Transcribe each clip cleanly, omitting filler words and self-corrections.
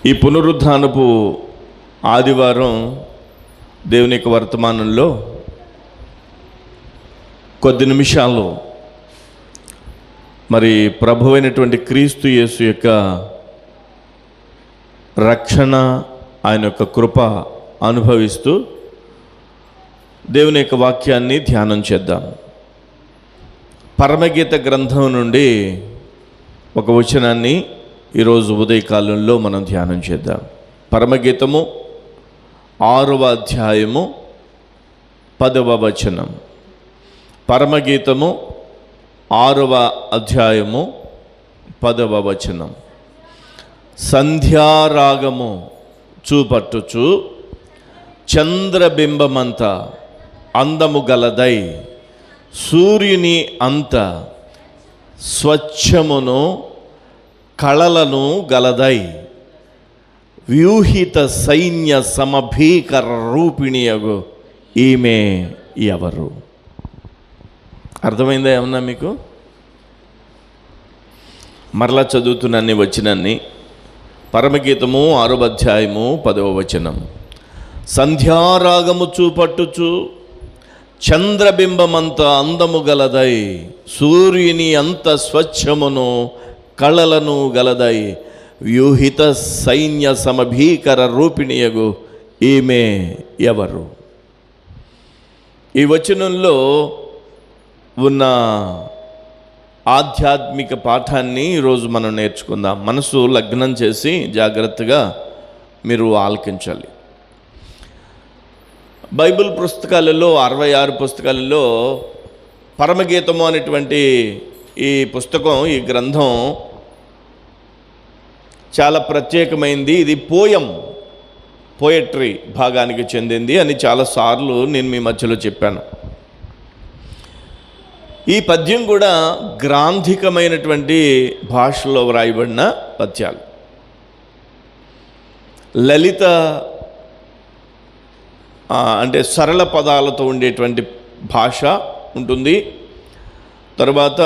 ఈ పునరుద్ధానపు ఆదివారం దేవుని యొక్క వర్తమానంలో కొద్ది నిమిషాలు మరి ప్రభువైనటువంటి క్రీస్తు యేసు యొక్క రక్షణ, ఆయన యొక్క కృప అనుభవిస్తూ దేవుని యొక్క వాక్యాన్ని ధ్యానం చేద్దాం. పరమగీత గ్రంథం నుండి ఒక వచనాన్ని ఈరోజు ఉదయకాలంలో మనం ధ్యానం చేద్దాం. పరమగీతము 6వ అధ్యాయము 10వ వచనం. పరమగీతము 6వ అధ్యాయము 10వ వచనం. సంధ్యారాగము చూపట్టుచు చంద్రబింబమంత అందము గలదై సూర్యుని అంత స్వచ్ఛమును కళలను గలదై వ్యూహిత సైన్య సమభీకర రూపిణియగు ఈమె ఎవరు? అర్థమైందా ఏమన్నా మీకు? మరలా చదువుతున్నాన్ని వచ్చినన్ని. పరమగీతము 6వ అధ్యాయము 10వ వచనం. సంధ్యారాగము చూపట్టుచు చంద్రబింబమంత అందము గలదై సూర్యుని అంత స్వచ్ఛమును కళలను గలదై వ్యూహిత సైన్య సమభీకర రూపిణియగు ఈమె ఎవరు? ఈ వచనంలో ఉన్న ఆధ్యాత్మిక పాఠాన్ని ఈరోజు మనం నేర్చుకుందాం. మనసు లగ్నం చేసి జాగ్రత్తగా మీరు ఆలకించాలి. బైబిల్ పుస్తకాలలో 66 పుస్తకాలలో పరమగీతము అనేటువంటి ఈ పుస్తకం, ఈ గ్రంథం చాలా ప్రత్యేకమైంది. ఇది పోయట్రీ భాగానికి చెందింది అని చాలాసార్లు నేను మీ మధ్యలో చెప్పాను. ఈ పద్యం కూడా గ్రాంధికమైనటువంటి భాషలో వ్రాయబడిన పద్యాలు. లలిత అంటే సరళ పదాలతో ఉండేటువంటి భాష ఉంటుంది. తర్వాత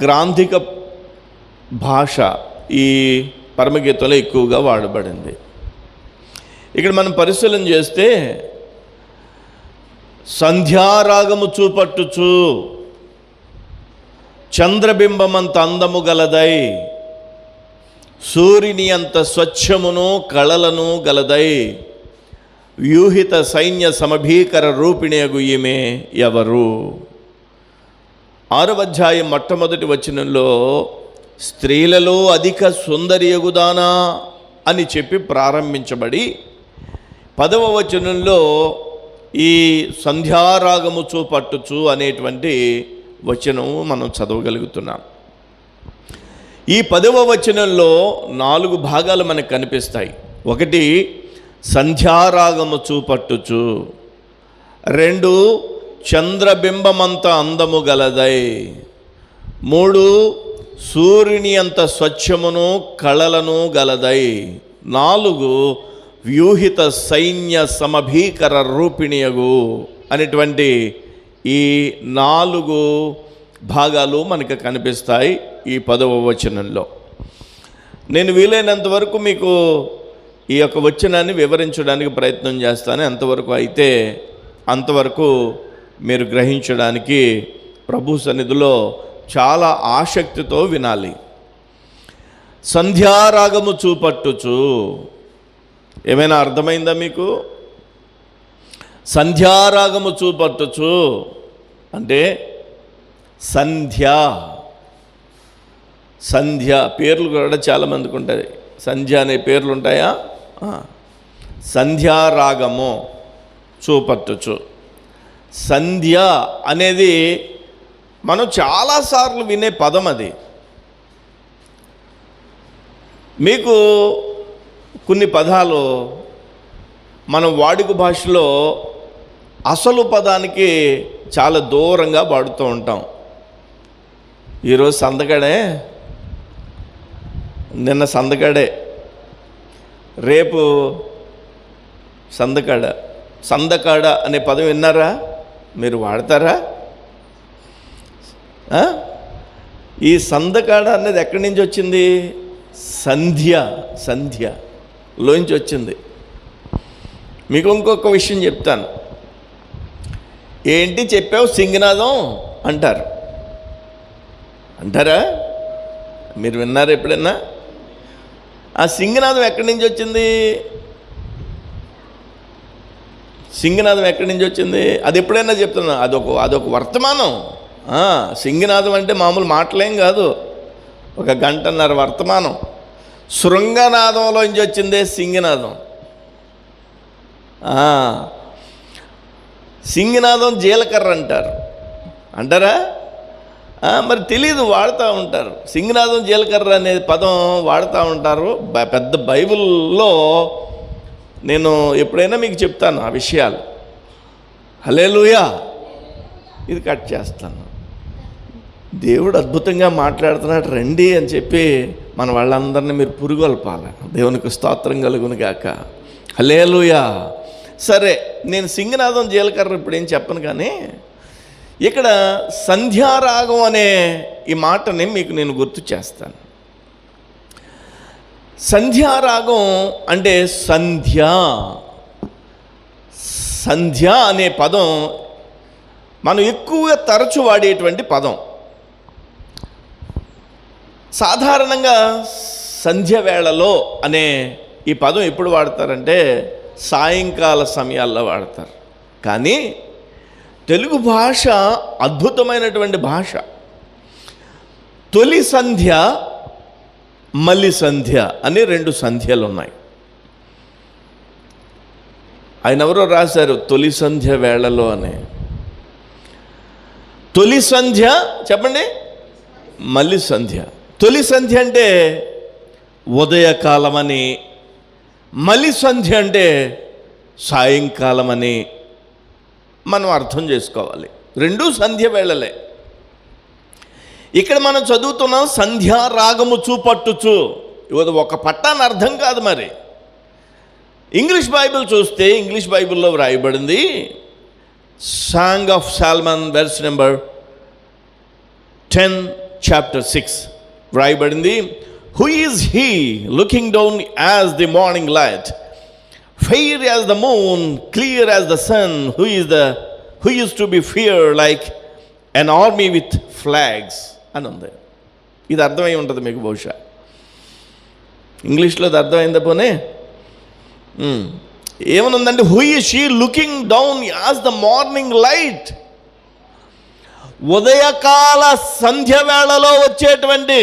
గ్రాంధిక భాష ఈ పరమగీతంలో ఎక్కువగా వాడబడింది. ఇక్కడ మనం పరిశీలన చేస్తే సంధ్యారాగము చూపట్టుచు చంద్రబింబమంత అందము గలదై సూర్యుని అంత స్వచ్ఛమును కళలను గలదై వ్యూహిత సైన్య సమభీకర రూపిణియగు ఈమె ఎవరు? 6వ అధ్యాయం మొట్టమొదటి వచనంలో స్త్రీలలో అధిక సుందరియగుదానా అని చెప్పి ప్రారంభించబడి 10వ వచనంలో ఈ సంధ్యారాగము చూపట్టుచు అనేటువంటి వచనం మనం చదవగలుగుతున్నాం. ఈ 10వ వచనంలో 4 భాగాలు మనకు కనిపిస్తాయి. 1 సంధ్యారాగము చూపట్టుచు, 2 చంద్రబింబమంత అందము గలదై, 3 సూర్యుని అంత స్వచ్ఛమును కళలను గలదై, 4 వ్యూహిత సైన్య సమభీకర రూపిణియగు అనేటువంటి ఈ 4 భాగాలు మనకు కనిపిస్తాయి ఈ 10వ వచనంలో. నేను వీలైనంత వరకు మీకు ఈ యొక్క వచనాన్ని వివరించడానికి ప్రయత్నం చేస్తాను. ఎంతవరకు అయితే అంతవరకు మీరు గ్రహించడానికి ప్రభు సన్నిధిలో చాలా ఆసక్తితో వినాలి. సంధ్యారాగము చూపట్టుచు, ఏమైనా అర్థమైందా మీకు? సంధ్యారాగము చూపట్టుచు అంటే సంధ్య పేర్లు కూడా చాలామందికి ఉంటాయి. సంధ్య అనే పేర్లు ఉంటాయా? సంధ్యారాగము చూపట్టుచు. సంధ్య అనేది మనం చాలాసార్లు వినే పదం. అది మీకు కొన్ని పదాలు మనం వాడుక భాషలో అసలు పదానికి చాలా దూరంగా వాడుతూ ఉంటాం. ఈరోజు సందకాడే, నిన్న సందకాడే, రేపు సందకాడ అనే పదం విన్నారా? మీరు వాడతారా? ఈ సందకాడ అనేది ఎక్కడి నుంచి వచ్చింది? సంధ్య, సంధ్య లోంచి వచ్చింది. మీకు ఇంకొక విషయం చెప్తాను. ఏంటి చెప్పావు సింగనాదం అంటారు, అంటారా? మీరు విన్నారు ఎప్పుడన్నా? ఆ సింగనాదం ఎక్కడి నుంచి వచ్చింది? సింగనాదం ఎక్కడి నుంచి వచ్చింది? అది ఎప్పుడైనా చెప్తున్నా, అదొక వర్తమానం. సింగనాదం అంటే మామూలు మాటలేం కాదు, ఒక గంటన్నర వర్తమానం. శృంగనాదంలోంచి వచ్చిందే సింగనాదం. సింగనాదం జీలకర్ర అంటారు, అంటారా? మరి తెలీదు, వాడుతూ ఉంటారు. సింగనాదం జీలకర్ర అనే పదం వాడుతూ ఉంటారు. పెద్ద బైబిల్లో నేను ఎప్పుడైనా మీకు చెప్తాను ఆ విషయాలు. హల్లెలూయా. ఇది కట్ చేస్తాను. దేవుడు అద్భుతంగా మాట్లాడుతున్నాడు రండి అని చెప్పి మన వాళ్ళందరినీ మీరు పురుగొల్పాలి. దేవునికి స్తోత్రం కలుగును గాక. హల్లెలూయా. సరే, నేను సింగనాదం జీలకర్ర ఇప్పుడు ఏం చెప్పను, కానీ ఇక్కడ సంధ్యారాగం అనే ఈ మాటని మీకు నేను గుర్తు చేస్తాను. సంధ్యారాగం అంటే సంధ్య. సంధ్య అనే పదం మనం ఎక్కువగా తరచు వాడేటువంటి పదం. సాధారణంగా సంధ్య వేళలో అనే ఈ పదం ఎప్పుడు వాడతారంటే సాయంకాల సమయాల్లో వాడతారు. కానీ తెలుగు భాష అద్భుతమైనటువంటి భాష. తొలి సంధ్య, మలి సంధ్య అని రెండు సంధ్యలు ఉన్నాయి. ఆయన ఎవరో రాశారు తొలి సంధ్య వేళలో అని. తొలి సంధ్య చెప్పండి, మలి సంధ్య. తొలి సంధ్య అంటే ఉదయకాలం అని, మలి సంధ్య అంటే సాయంకాలం అని మనం అర్థం చేసుకోవాలి. రెండూ సంధ్య వేళలే. ఇక్కడ మనం చదువుతున్నాం సంధ్యారాగము చూపట్టుచు. ఇది ఒక పట్టాన్ని అర్థం కాదు. మరి ఇంగ్లీష్ బైబిల్ చూస్తే ఇంగ్లీష్ బైబిల్లో వ్రాయబడింది, song of Solomon verse number 10 chapter 6 వ్రాయబడింది, who is he looking down as the morning light, fair as the moon, clear as the sun, who is to be feared like an army with flags అని ఉంది. ఇది అర్థమై ఉంటుంది మీకు బహుశా. ఇంగ్లీష్లో అది అర్థమైందా? పోనే ఏమనుందంటే who is she looking down as the morning light. ఉదయకాల సంధ్య వేళలో వచ్చేటువంటి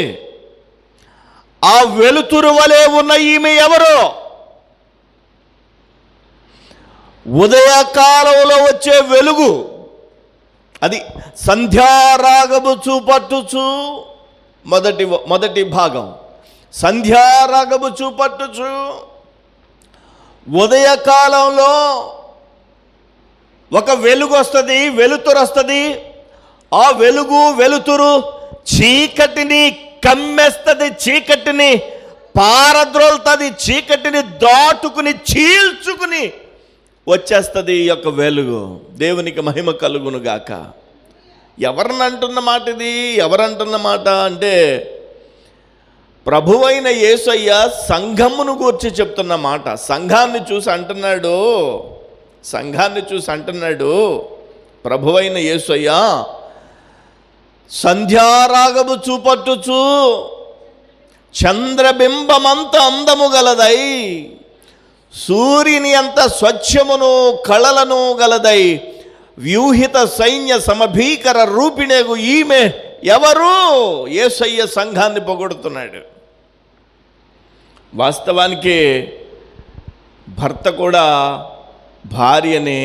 ఆ వెలుతురు వలె ఉన్న ఈమె ఎవరో? ఉదయకాలంలో వచ్చే వెలుగు, అది సంధ్యారాగము చూపట్టుచు. మొదటి భాగం సంధ్యారాగము చూపట్టుచు. ఉదయకాలంలో ఒక వెలుగు వస్తుంది, వెలుతురు వస్తుంది. ఆ వెలుగు వెలుతురు చీకటిని కమ్మేస్తుంది, చీకటిని పారద్రోలుతుంది, చీకటిని దాటుకుని చీల్చుకుని వచ్చేస్తుంది ఈ యొక్క వెలుగు. దేవునికి మహిమ కలుగును గాక. ఎవరినంటున్న మాట ఇది? ఎవరంటున్న మాట అంటే ప్రభువైన యేసయ్య సంఘమును గూర్చి చెప్తున్న మాట. సంఘాన్ని చూసి అంటున్నాడు ప్రభువైన యేసయ్య, సంధ్యారాగము చూపట్టుచు చంద్రబింబమంత అందము గలదై, సూర్యుని అంత స్వచ్ఛమును కళలను గలదై, వ్యూహిత సైన్య సమభీకర రూపిణేగు ఈమె ఎవరు? యేసయ్య సంఘాన్ని పొగడుతున్నాడు. వాస్తవానికి భర్త కూడా భార్యని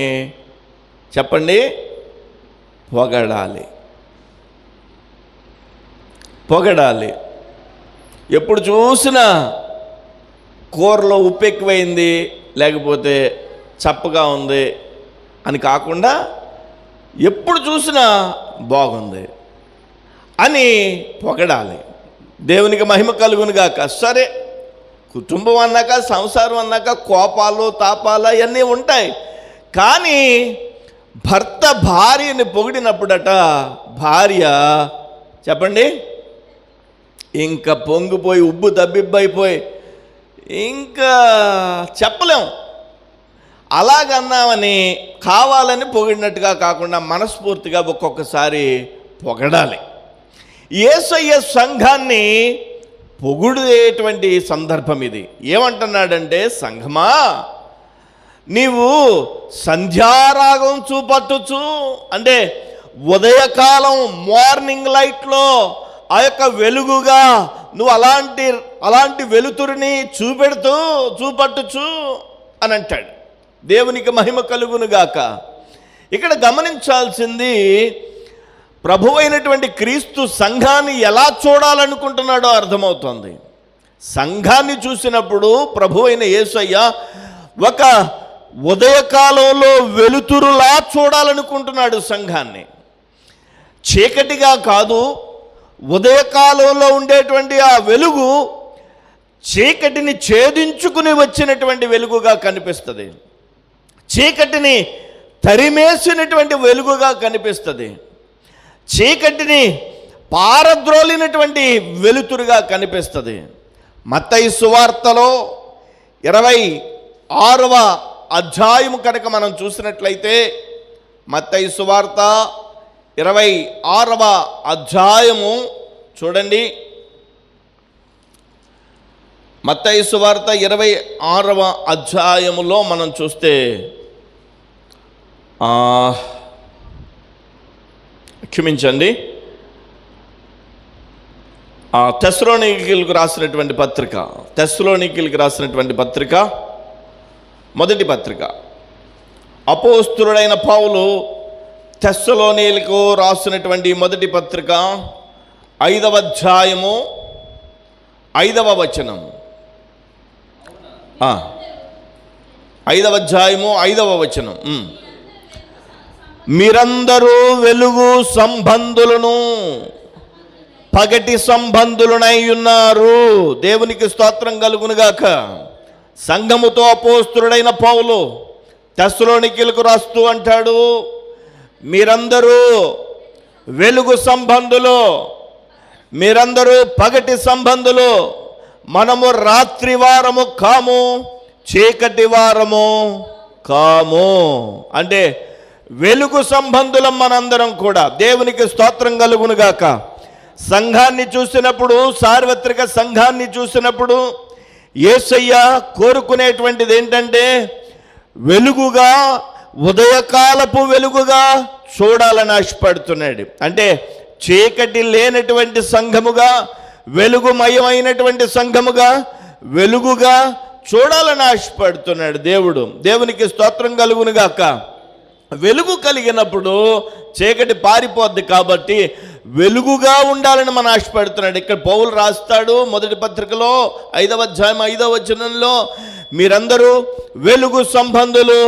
చెప్పండి పొగడాలి. ఎప్పుడు చూసినా కూరలో ఉప్పు ఎక్కువైంది, లేకపోతే చప్పగా ఉంది అని కాకుండా ఎప్పుడు చూసినా బాగుంది అని పొగడాలి. దేవునికి మహిమ కలుగును గాక. సరే, కుటుంబం అన్నాక, సంసారం అన్నాక కోపాలు తాపాలు అవన్నీ ఉంటాయి. కానీ భర్త భార్యని పొగిడినప్పుడట భార్య చెప్పండి ఇంకా పొంగిపోయి ఉబ్బు తబ్బిబ్బైపోయి ఇంకా చెప్పలేం. అలాగన్నామని కావాలని పొగిడినట్టుగా కాకుండా మనస్ఫూర్తిగా ఒక్కొక్కసారి పొగడాలి. యేసయ్య సంఘాన్ని పొగిడేటువంటి సందర్భం ఇది. ఏమంటున్నాడంటే, సంఘమా నీవు సంధ్యారాగం చూపట్టుచు, అంటే ఉదయకాలం మార్నింగ్ లైట్లో ఆ యొక్క వెలుగుగా నువ్వు అలాంటి వెలుతురిని చూపట్టుచు అని అంటాడు. దేవునికి మహిమ కలుగునుగాక. ఇక్కడ గమనించాల్సింది, ప్రభువైనటువంటి క్రీస్తు సంఘాన్ని ఎలా చూడాలనుకుంటున్నాడో అర్థమవుతుంది. సంఘాన్ని చూసినప్పుడు ప్రభువైన యేసయ్య ఒక ఉదయకాలంలో వెలుతురులా చూడాలనుకుంటున్నాడు సంఘాన్ని. చీకటిగా కాదు, ఉదయకాలంలో ఉండేటువంటి ఆ వెలుగు చీకటిని ఛేదించుకుని వచ్చినటువంటి వెలుగుగా కనిపిస్తుంది. చీకటిని తరిమేసినటువంటి వెలుగుగా కనిపిస్తుంది. చీకటిని పారద్రోలినటువంటి వెలుతురుగా కనిపిస్తుంది. మత్తయి సువార్తలో 26వ అధ్యాయము కనుక మనం చూసినట్లయితే, మత్తయి సువార్త 26వ అధ్యాయము చూడండి. మత్తయి సువార్త 26వ అధ్యాయములో మనం చూస్తే క్షమించండి, తెస్సలోనికీయులకు రాసినటువంటి పత్రిక మొదటి పత్రిక. అపోస్తులుడైన పౌలు తెస్సలోనికీయులకు రాసినటువంటి మొదటి పత్రిక 5వ అధ్యాయము 5వ వచనం. 5వ అధ్యాయము 5వ వచనం. మీరందరూ వెలుగు సంబంధులను పగటి సంబంధులనై ఉన్నారు. దేవునికి స్తోత్రం కలుగునుగాక. సంఘముతో అపోస్తులుడైన పౌలు తెస్సలోనికీయులకు రాస్తూ అంటాడు, మీరందరూ వెలుగు సంబంధులు, మీరందరూ పగటి సంబంధులు. మనము రాత్రి వారము కాము, చీకటి వారము కాము. అంటే వెలుగు సంబంధులం మనందరం కూడా. దేవునికి స్తోత్రం కలుగునుగాక. సంఘాన్ని చూసినప్పుడు, సార్వత్రిక సంఘాన్ని చూసినప్పుడు యేసయ్య కోరుకునేటువంటిది ఏంటంటే, వెలుగుగా, ఉదయకాలపు వెలుగుగా చూడాలని ఆశపడుతున్నాడు. అంటే చీకటి లేనటువంటి సంఘముగా, వెలుగుమయమైనటువంటి సంఘముగా, వెలుగుగా చూడాలని ఆశపడుతున్నాడు దేవుడు. దేవునికి స్తోత్రం కలుగునుగాక. వెలుగు కలిగినప్పుడు చీకటి పారిపోద్ది కాబట్టి వెలుగుగా ఉండాలని మనం ఆశపడుతున్నాడు. ఇక్కడ పౌలు రాస్తాడు మొదటి పత్రికలో 5వ అధ్యాయం 5వ వచనంలో, మీరందరూ వెలుగు సంబంధులు,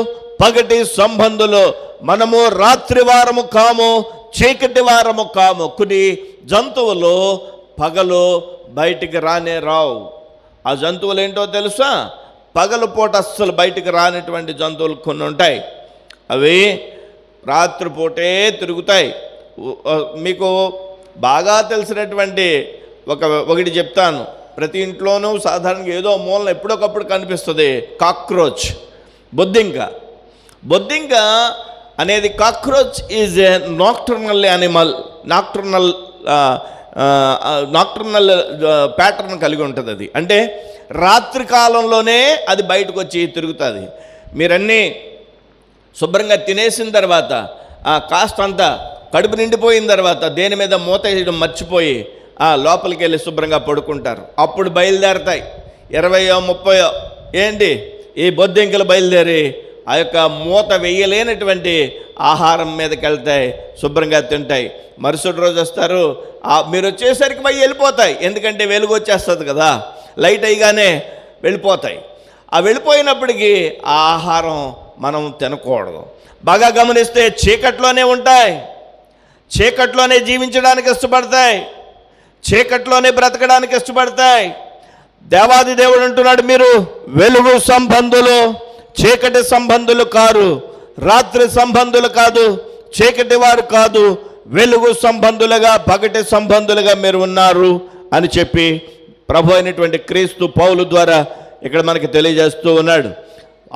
పగటి సంబంధులు. మనము రాత్రి వారము కాము, చీకటి వారము కాము. కొన్ని జంతువులు పగలు బయటికి రానే రావు. ఆ జంతువులు ఏంటో తెలుసా? పగలు పూట అస్సలు బయటికి రానటువంటి జంతువులు కొన్ని ఉంటాయి. అవి రాత్రిపూటే తిరుగుతాయి. మీకు బాగా తెలిసినటువంటి ఒకటి చెప్తాను. ప్రతి ఇంట్లోనూ సాధారణంగా ఏదో మూలన ఎప్పుడొకప్పుడు కనిపిస్తుంది కాక్రోచ్, బొద్దింక అనేది. Cockroach is a nocturnal animal. Nocturnal pattern కలిగి ఉంటుంది అది. అంటే రాత్రి కాలంలోనే అది బయటకు వచ్చి తిరుగుతుంది. మీరన్నీ శుభ్రంగా తినేసిన తర్వాత, కాస్తంతా కడుపు నిండిపోయిన తర్వాత దేని మీద మూత వేయడం మర్చిపోయి లోపలికి వెళ్ళి శుభ్రంగా పడుకుంటారు. అప్పుడు బయలుదేరతాయి 20 30 ఏంటి ఈ బొద్దింకలు బయలుదేరి ఆ యొక్క మూత వేయలేనటువంటి ఆహారం మీదకి వెళ్తాయి, శుభ్రంగా తింటాయి. మరుసటి రోజు వస్తారు, మీరు వచ్చేసరికి అవి వెళ్ళిపోతాయి. ఎందుకంటే వెలుగు వచ్చేస్తుంది కదా, లైట్ అయ్యగానే వెళ్ళిపోతాయి. ఆ వెళ్ళిపోయినప్పటికీ ఆ ఆహారం మనం తినకూడదు. బాగా గమనిస్తే చీకట్లోనే ఉంటాయి, చీకట్లోనే జీవించడానికి ఇష్టపడతాయి, చీకట్లోనే బ్రతకడానికి ఇష్టపడతాయి. దేవాది దేవుడు అంటున్నాడు, మీరు వెలుగు సంబంధులు, చీకటి సంబంధులు కారు, రాత్రి సంబంధులు కాదు, చీకటి వారు కాదు, వెలుగు సంబంధులుగా పగటి సంబంధులుగా మీరు ఉన్నారు అని చెప్పి ప్రభు అయినటువంటి క్రీస్తు పౌలు ద్వారా ఇక్కడ మనకి తెలియజేస్తూ ఉన్నాడు.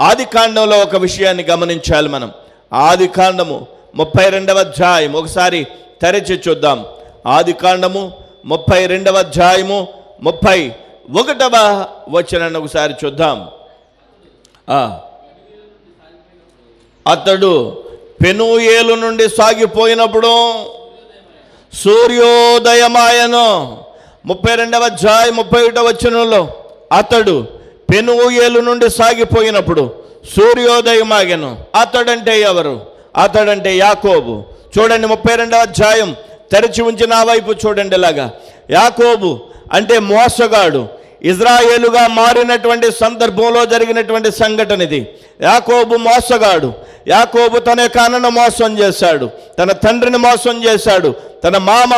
ఆది కాండంలో ఒక విషయాన్ని గమనించాలి మనం. ఆది కాండము 32వ అధ్యాయం ఒకసారి తెరచి చూద్దాం. ఆది కాండము 32వ అధ్యాయము 31వ వచనాన్ని ఒకసారి చూద్దాం. అతడు పెనూయేలు నుండి సాగిపోయినప్పుడు సూర్యోదయమాయను. 32వ అధ్యాయం 31వ వచనంలో అతడు పెనూయేలు నుండి సాగిపోయినప్పుడు సూర్యోదయమాగెను. అతడంటే ఎవరు? అతడంటే యాకోబు. చూడండి 32వ అధ్యాయం తెరిచి ఉంచి నా వైపు చూడండి. ఇలాగా యాకోబు అంటే మోసగాడు. ఇజ్రాయేలుగా మారినటువంటి సందర్భంలో జరిగినటువంటి సంఘటన ఇది. యాకోబు మోసగాడు. యాకోబు తన యొక్క అన్నను మోసం చేశాడు, తన తండ్రిని మోసం చేశాడు, తన మామ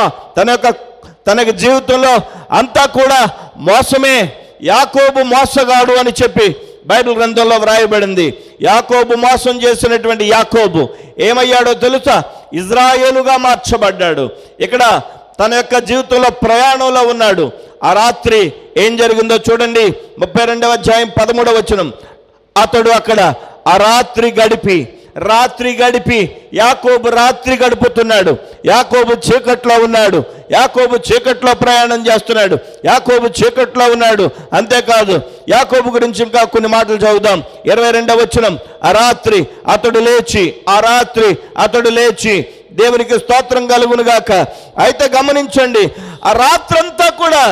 తనకి జీవితంలో అంతా కూడా మోసమే. యాకోబు మోసగాడు అని చెప్పి బైబిల్ గ్రంథంలో వ్రాయబడింది. యాకోబు మోసం చేసినటువంటి యాకోబు ఏమయ్యాడో తెలుసా? ఇజ్రాయేలుగా మార్చబడ్డాడు. ఇక్కడ తన యొక్క జీవితంలో ప్రయాణంలో ఉన్నాడు. ఆ రాత్రి ఏం జరిగిందో చూడండి. 32వ అధ్యాయం 13వ వచనం. అతడు అక్కడ ఆ రాత్రి గడిపి యాకోబు రాత్రి గడుపుతున్నాడు. యాకోబు చీకట్లో ఉన్నాడు. యాకోబు చీకట్లో ప్రయాణం చేస్తున్నాడు. యాకోబు చీకట్లో ఉన్నాడు. అంతేకాదు, యాకోబు గురించి ఇంకా కొన్ని మాటలు చదువుదాం. 22వ వచనం. ఆ రాత్రి అతడు లేచి దేవునికి స్తోత్రం కలుగును గాక. అయితే గమనించండి, ఆ రాత్రంతా కూడా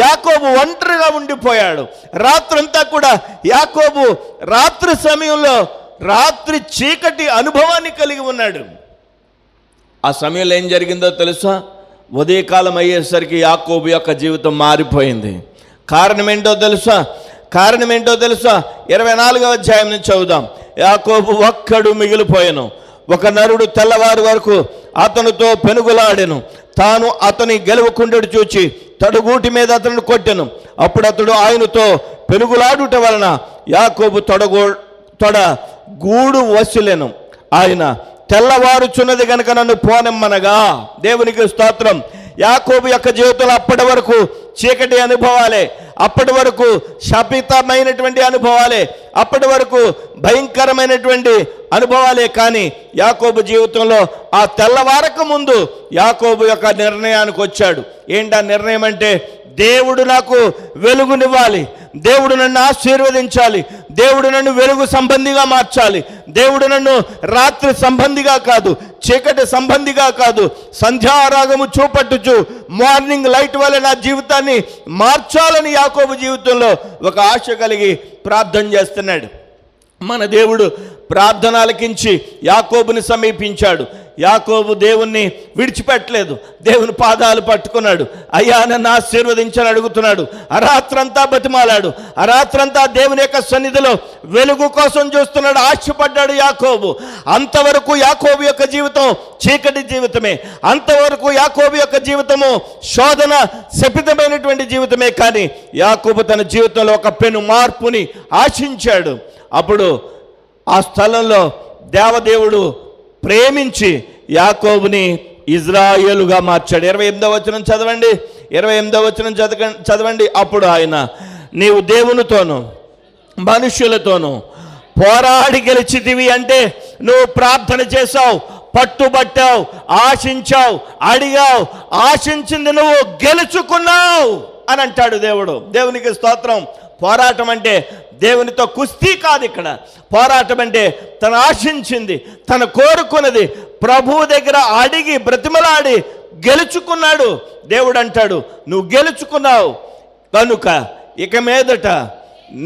యాకోబు ఒంటరిగా ఉండిపోయాడు. రాత్రంతా కూడా యాకోబు రాత్రి సమయంలో రాత్రి చీకటి అనుభవాన్ని కలిగి ఉన్నాడు. ఆ సమయంలో ఏం జరిగిందో తెలుసా? ఉదయకాలం అయ్యేసరికి యాకోబు యొక్క జీవితం మారిపోయింది. కారణం ఏంటో తెలుసా? 24వ అధ్యాయం నుంచి చదువుదాం. యాకోబు ఒక్కడు మిగిలిపోయాను. ఒక నరుడు తెల్లవారు వరకు అతనితో పెనుగులాడెను. తాను అతని గెలవకుండెడు చూచి తడుగూటి మీద అతను కొట్టెను. అప్పుడు అతడు ఆయనతో పెనుగులాడుట వలన యాకోబు తొడ గూడు వసిలెను. ఆయన తెల్లవారుచున్నది గనుక నన్ను పోనెమ్మనగా. దేవునికి స్తోత్రం. యాకోబు యొక్క జీవితంలో అప్పటి వరకు చీకటి అనుభవాలే, అప్పటి వరకు శపితమైనటువంటి అనుభవాలే, అప్పటి వరకు భయంకరమైనటువంటి అనుభవాలే. కానీ యాకోబు జీవితంలో ఆ తెల్లవారక ముందు యాకోబు యొక్క నిర్ణయానికి వచ్చాడు. ఏంటా నిర్ణయం అంటే, దేవుడు నాకు వెలుగునివ్వాలి, దేవుడు నన్ను ఆశీర్వదించాలి, దేవుడు నన్ను వెలుగు సంబంధిగా మార్చాలి, దేవుడు నన్ను రాత్రి సంబంధిగా కాదు, చీకటి సంబంధిగా కాదు, సంధ్యారాగము చూపట్టుచు మార్నింగ్ లైట్ వల్ల నా జీవితాన్ని మార్చాలని యాకోబు జీవితంలో ఒక ఆశ కలిగి ప్రార్థన చేస్తున్నాడు. మన దేవుడు ప్రార్థన ఆలకించి యాకోబుని సమీపించాడు. యాకోబు దేవుణ్ణి విడిచిపెట్టలేదు. దేవుని పాదాలు పట్టుకున్నాడు. అయ్యా నన్ను ఆశీర్వదించని అడుగుతున్నాడు. అరాత్రంతా బతిమాలాడు. అరాత్రంతా దేవుని యొక్క సన్నిధిలో వెలుగు కోసం చూస్తున్నాడు, ఆశపడ్డాడు యాకోబు. అంతవరకు యాకోబు యొక్క జీవితం చీకటి జీవితమే. అంతవరకు యాకోబు యొక్క జీవితము శోధన శపితమైనటువంటి జీవితమే. కానీ యాకోబు తన జీవితంలో ఒక పెను మార్పుని ఆశించాడు. అప్పుడు ఆ స్థలంలో దేవదేవుడు ప్రేమించి యాకోబుని ఇజ్రాయేలుగా మార్చాడు. 28వ వచనం చదవండి. 28వ వచనం చదవండి. అప్పుడు ఆయన, నీవు దేవునితోనూ మనుష్యులతోనూ పోరాడి గెలిచితివి. అంటే నువ్వు ప్రార్థన చేశావు, పట్టుబట్టావు, ఆశించావు, అడిగావు, ఆశించింది నువ్వు గెలుచుకున్నావు అని అంటాడు దేవుడు. దేవునికి స్తోత్రం. పోరాటం అంటే దేవునితో కుస్తీ కాదు. ఇక్కడ పోరాటం అంటే తను ఆశించింది, తను కోరుకున్నది ప్రభువు దగ్గర అడిగి బ్రతిమలాడి గెలుచుకున్నాడు. దేవుడు అంటాడు, నువ్వు గెలుచుకున్నావు కనుక ఇక మీదట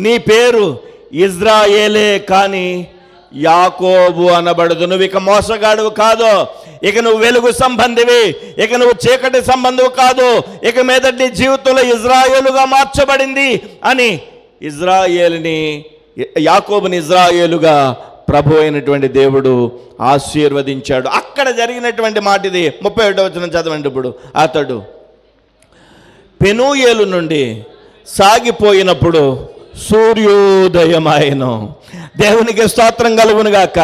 నీ పేరు ఇజ్రాయేలే కానీ యాకోబు అనబడదు. నువ్వు ఇక మోసగాడువు కాదు, ఇక నువ్వు వెలుగు సంబంధివి, ఇక నువ్వు చీకటి సంబంధం కాదు, ఇక మీద నీ జీవితంలో ఇజ్రాయేలుగా మార్చబడింది అని యాకోబుని ఇజ్రాయేలుగా ప్రభు అయినటువంటి దేవుడు ఆశీర్వదించాడు. అక్కడ జరిగినటువంటి మాట ఇది. 31వ వచనం చదవండి. ఇప్పుడు అతడు పెనూయేలు నుండి సాగిపోయినప్పుడు సూర్యోదయమాయను. దేవునికి స్తోత్రం కలుగును గాక.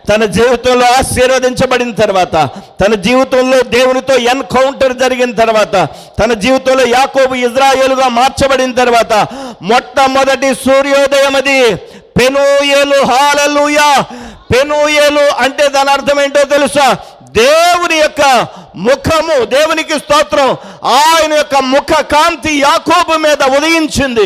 తన జీవితంలో ఆశీర్వదించబడిన తర్వాత, తన జీవితంలో దేవునితో ఎన్కౌంటర్ జరిగిన తర్వాత, తన జీవితంలో యాకోబు ఇజ్రాయేలుగా మార్చబడిన తర్వాత మొట్టమొదటి సూర్యోదయం అది పెనూయేలు. హల్లెలూయా. పెనూయేలు అంటే దాని అర్థం ఏంటో తెలుసా? దేవుని యొక్క ముఖము. దేవునికి స్తోత్రం. ఆయన యొక్క ముఖ కాంతి యాకోబు మీద ఉదయించింది.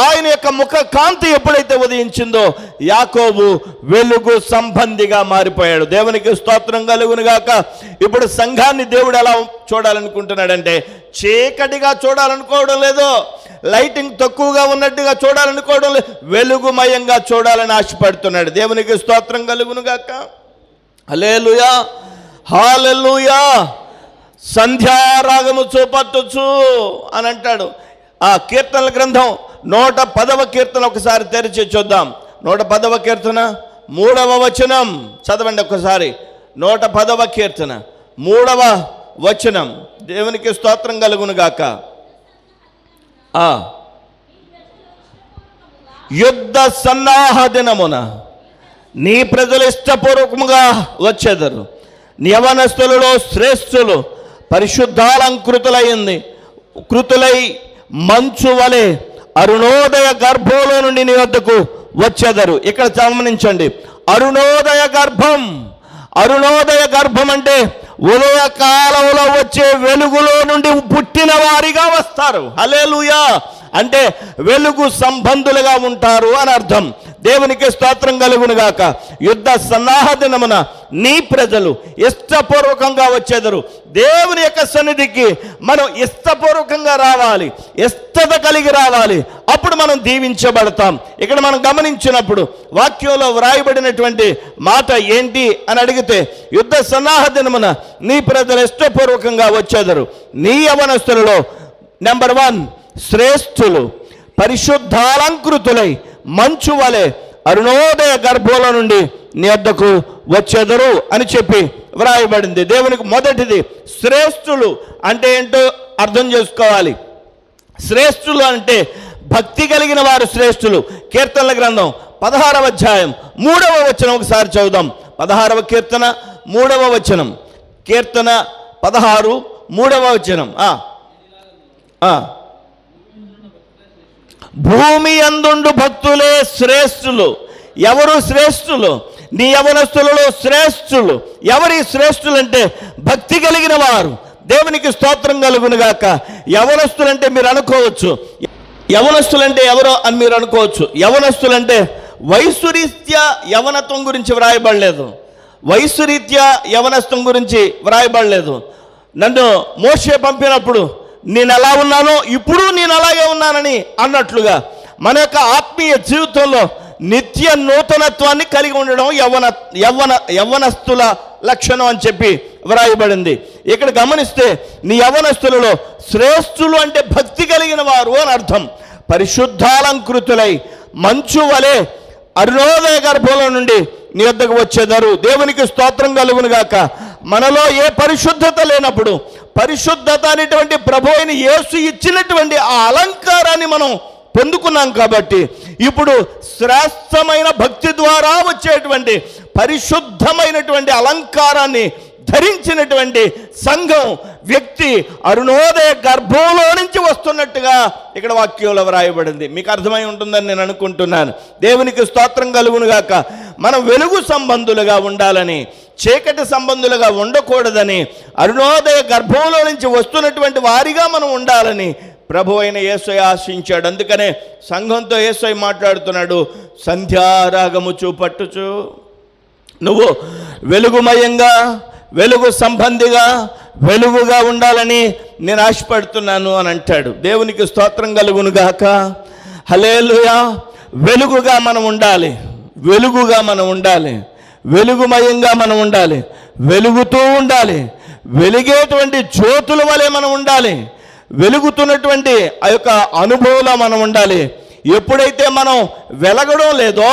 ఆయన యొక్క ముఖ కాంతి ఎప్పుడైతే ఉదయించిందో యాకోబు వెలుగు సంబంధిగా మారిపోయాడు. దేవునికి స్తోత్రం కలుగును గాక. ఇప్పుడు సంఘాన్ని దేవుడు ఎలా చూడాలనుకుంటున్నాడంటే చీకటిగా చూడాలనుకోవడం లేదు, లైటింగ్ తక్కువగా ఉన్నట్టుగా చూడాలనుకోవడం లేదు, వెలుగుమయంగా చూడాలని ఆశపడుతున్నాడు. దేవునికి స్తోత్రం కలుగును గాక. హల్లెలూయా, హల్లెలూయా. సంధ్యారాగము చూపట్టుచు అని అంటాడు. ఆ కీర్తనల గ్రంథం 110వ కీర్తన ఒకసారి తెరిచి చూద్దాం. 110వ కీర్తన 3వ వచనం చదవండి ఒకసారి. 110వ కీర్తన 3వ వచనం. దేవునికి స్తోత్రం కలుగును గాక. యుద్ధ సన్నాహ దినమున నీ ప్రజలు ఇష్టపూర్వకముగా వచ్చేదరు. యవనస్తులలో శ్రేష్ఠులు పరిశుద్ధాలంకృతులై మంచు వలె అరుణోదయ గర్భంలో నుండి నీ వద్దకు వచ్చేదరు. ఇక్కడ గమనించండి, అరుణోదయ గర్భం. అరుణోదయ గర్భం అంటే ఉదయ కాలంలో వచ్చే వెలుగులో నుండి పుట్టిన వారిగా వస్తారు. హల్లెలూయా. అంటే వెలుగు సంబంధులుగా ఉంటారు అని అర్థం. దేవునికి స్తోత్రం కలుగును గాక. యుద్ధ సన్నాహ దినమున నీ ప్రజలు ఇష్టపూర్వకంగా వచ్చేదరు. దేవుని యొక్క సన్నిధికి మనం ఇష్టపూర్వకంగా రావాలి, ఇష్టత కలిగి రావాలి. అప్పుడు మనం దీవించబడతాం. ఇక్కడ మనం గమనించినప్పుడు వాక్యంలో వ్రాయబడినటువంటి మాట ఏంటి అని అడిగితే, యుద్ధ సన్నాహ దినమున నీ ప్రజలు ఇష్టపూర్వకంగా వచ్చేదరు. నీ యవనస్తులలో నెంబర్ 1 శ్రేష్ఠులు పరిశుద్ధాలంకృతులై మంచు వలె అరుణోదయ గర్భంలో నుండి నీ వద్దకు వచ్చేదరు అని చెప్పి వ్రాయబడింది. దేవునికి మొదటిది శ్రేష్ఠులు అంటే ఏంటో అర్థం చేసుకోవాలి. శ్రేష్ఠులు అంటే భక్తి కలిగిన వారు శ్రేష్ఠులు. కీర్తనల గ్రంథం 16వ అధ్యాయం 3వ వచనం ఒకసారి చదువుదాం. 16వ కీర్తన 3వ వచనం. కీర్తన 16 3వ వచనం. భూమి అందుండు భక్తులే శ్రేష్ఠులు. ఎవరు శ్రేష్ఠులు? నీ యవనస్తులలో శ్రేష్ఠులు. ఎవరి శ్రేష్ఠులు అంటే భక్తి కలిగిన వారు. దేవునికి స్తోత్రం కలుగును గాక. యవనస్తులంటే మీరు అనుకోవచ్చు, యవనస్తులంటే ఎవరో అని మీరు అనుకోవచ్చు. యవనస్తులంటే వయసు రీత్యా యవనత్వం గురించి వ్రాయబడలేదు, వయసు రీత్యా యవనత్వం గురించి వ్రాయబడలేదు. నన్ను మోషే పంపినప్పుడు నేను ఎలా ఉన్నానో ఇప్పుడు నేను అలాగే ఉన్నానని అన్నట్లుగా మన యొక్క ఆత్మీయ జీవితంలో నిత్య నూతనత్వాన్ని కలిగి ఉండడం యవ్వనస్తుల లక్షణం అని చెప్పి వ్రాయబడింది. ఇక్కడ గమనిస్తే నీ యవ్వనస్తులలో శ్రేష్ఠులు అంటే భక్తి కలిగిన వారు అని అర్థం. పరిశుద్ధాలంకృతులై మంచు వలె అరుణోదయ గర్భంలో నుండి నీ వద్దకు వచ్చేదారు. దేవునికి స్తోత్రం కలుగును గాక. మనలో ఏ పరిశుద్ధత లేనప్పుడు పరిశుద్ధత అనేటువంటి ప్రభు అయిన యేసు ఇచ్చినటువంటి ఆ అలంకారాన్ని మనం పొందుకున్నాం కాబట్టి ఇప్పుడు శ్రేష్టమైన భక్తి ద్వారా వచ్చేటువంటి పరిశుద్ధమైనటువంటి అలంకారాన్ని ధరించినటువంటి సంఘం వ్యక్తి అరుణోదయ గర్భంలో నుంచి వస్తున్నట్టుగా ఇక్కడ వాక్యంలో వ్రాయబడింది. మీకు అర్థమై ఉంటుందని నేను అనుకుంటున్నాను. దేవునికి స్తోత్రం కలుగును గాక. మనం వెలుగు సంబంధులుగా ఉండాలని, చీకటి సంబంధులుగా ఉండకూడదని, అరుణోదయ గర్భంలో నుంచి వస్తున్నటువంటి వారిగా మనం ఉండాలని ప్రభు అయిన యేసయ్య ఆశించాడు. అందుకనే సంఘంతో యేసయ్య మాట్లాడుతున్నాడు, సంధ్యారాగము చూపట్టుచు నువ్వు వెలుగుమయంగా, వెలుగు సంబంధిగా, వెలుగుగా ఉండాలని నేను ఆశపడుతున్నాను అని అంటాడు. దేవునికి స్తోత్రం కలుగును గాక. హల్లెలూయా. వెలుగుగా మనం ఉండాలి, వెలుగుగా మనం ఉండాలి, వెలుగుమయంగా మనం ఉండాలి, వెలుగుతూ ఉండాలి, వెలిగేటువంటి జ్యోతుల వలె మనం ఉండాలి, వెలుగుతున్నటువంటి ఆ యొక్క అనుభవంలో మనం ఉండాలి. ఎప్పుడైతే మనం వెలగడం లేదో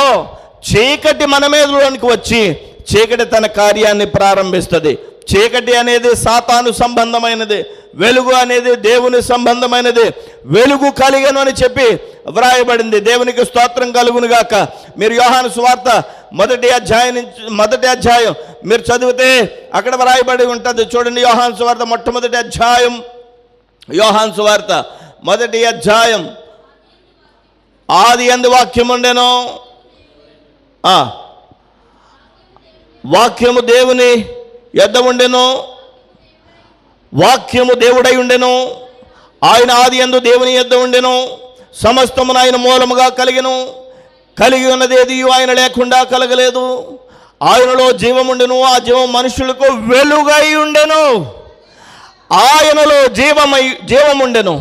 చీకటి మన మీదలోనికి వచ్చి చీకటి తన కార్యాన్ని ప్రారంభిస్తుంది. చీకటి అనేది సాతాను సంబంధమైనది, వెలుగు అనేది దేవుని సంబంధమైనది. వెలుగు కలిగను అని చెప్పి వ్రాయబడింది. దేవునికి స్తోత్రం కలుగును గాక. మీరు యోహాను సువార్త మొదటి అధ్యాయం మీరు చదివితే అక్కడ వ్రాయబడి ఉంటుంది. చూడండి, యోహాను సువార్త మొట్టమొదటి అధ్యాయం, యోహాను సువార్త మొదటి అధ్యాయం. ఆది యందు వాక్యం ఉండెను, వాక్యము దేవుని యొద్ద ఉండెను, వాక్యము దేవుడై ఉండెను, ఆయన ఆది యందు దేవుని యొద్ద ఉండెను, సమస్తమును ఆయన మూలముగా కలిగి ఉన్నది ఏది ఆయన లేకుండా కలగలేదు. ఆయనలో జీవముండెను, ఆ జీవం మనుషులకు వెలుగై ఉండెను. ఆయనలో జీవముండెను,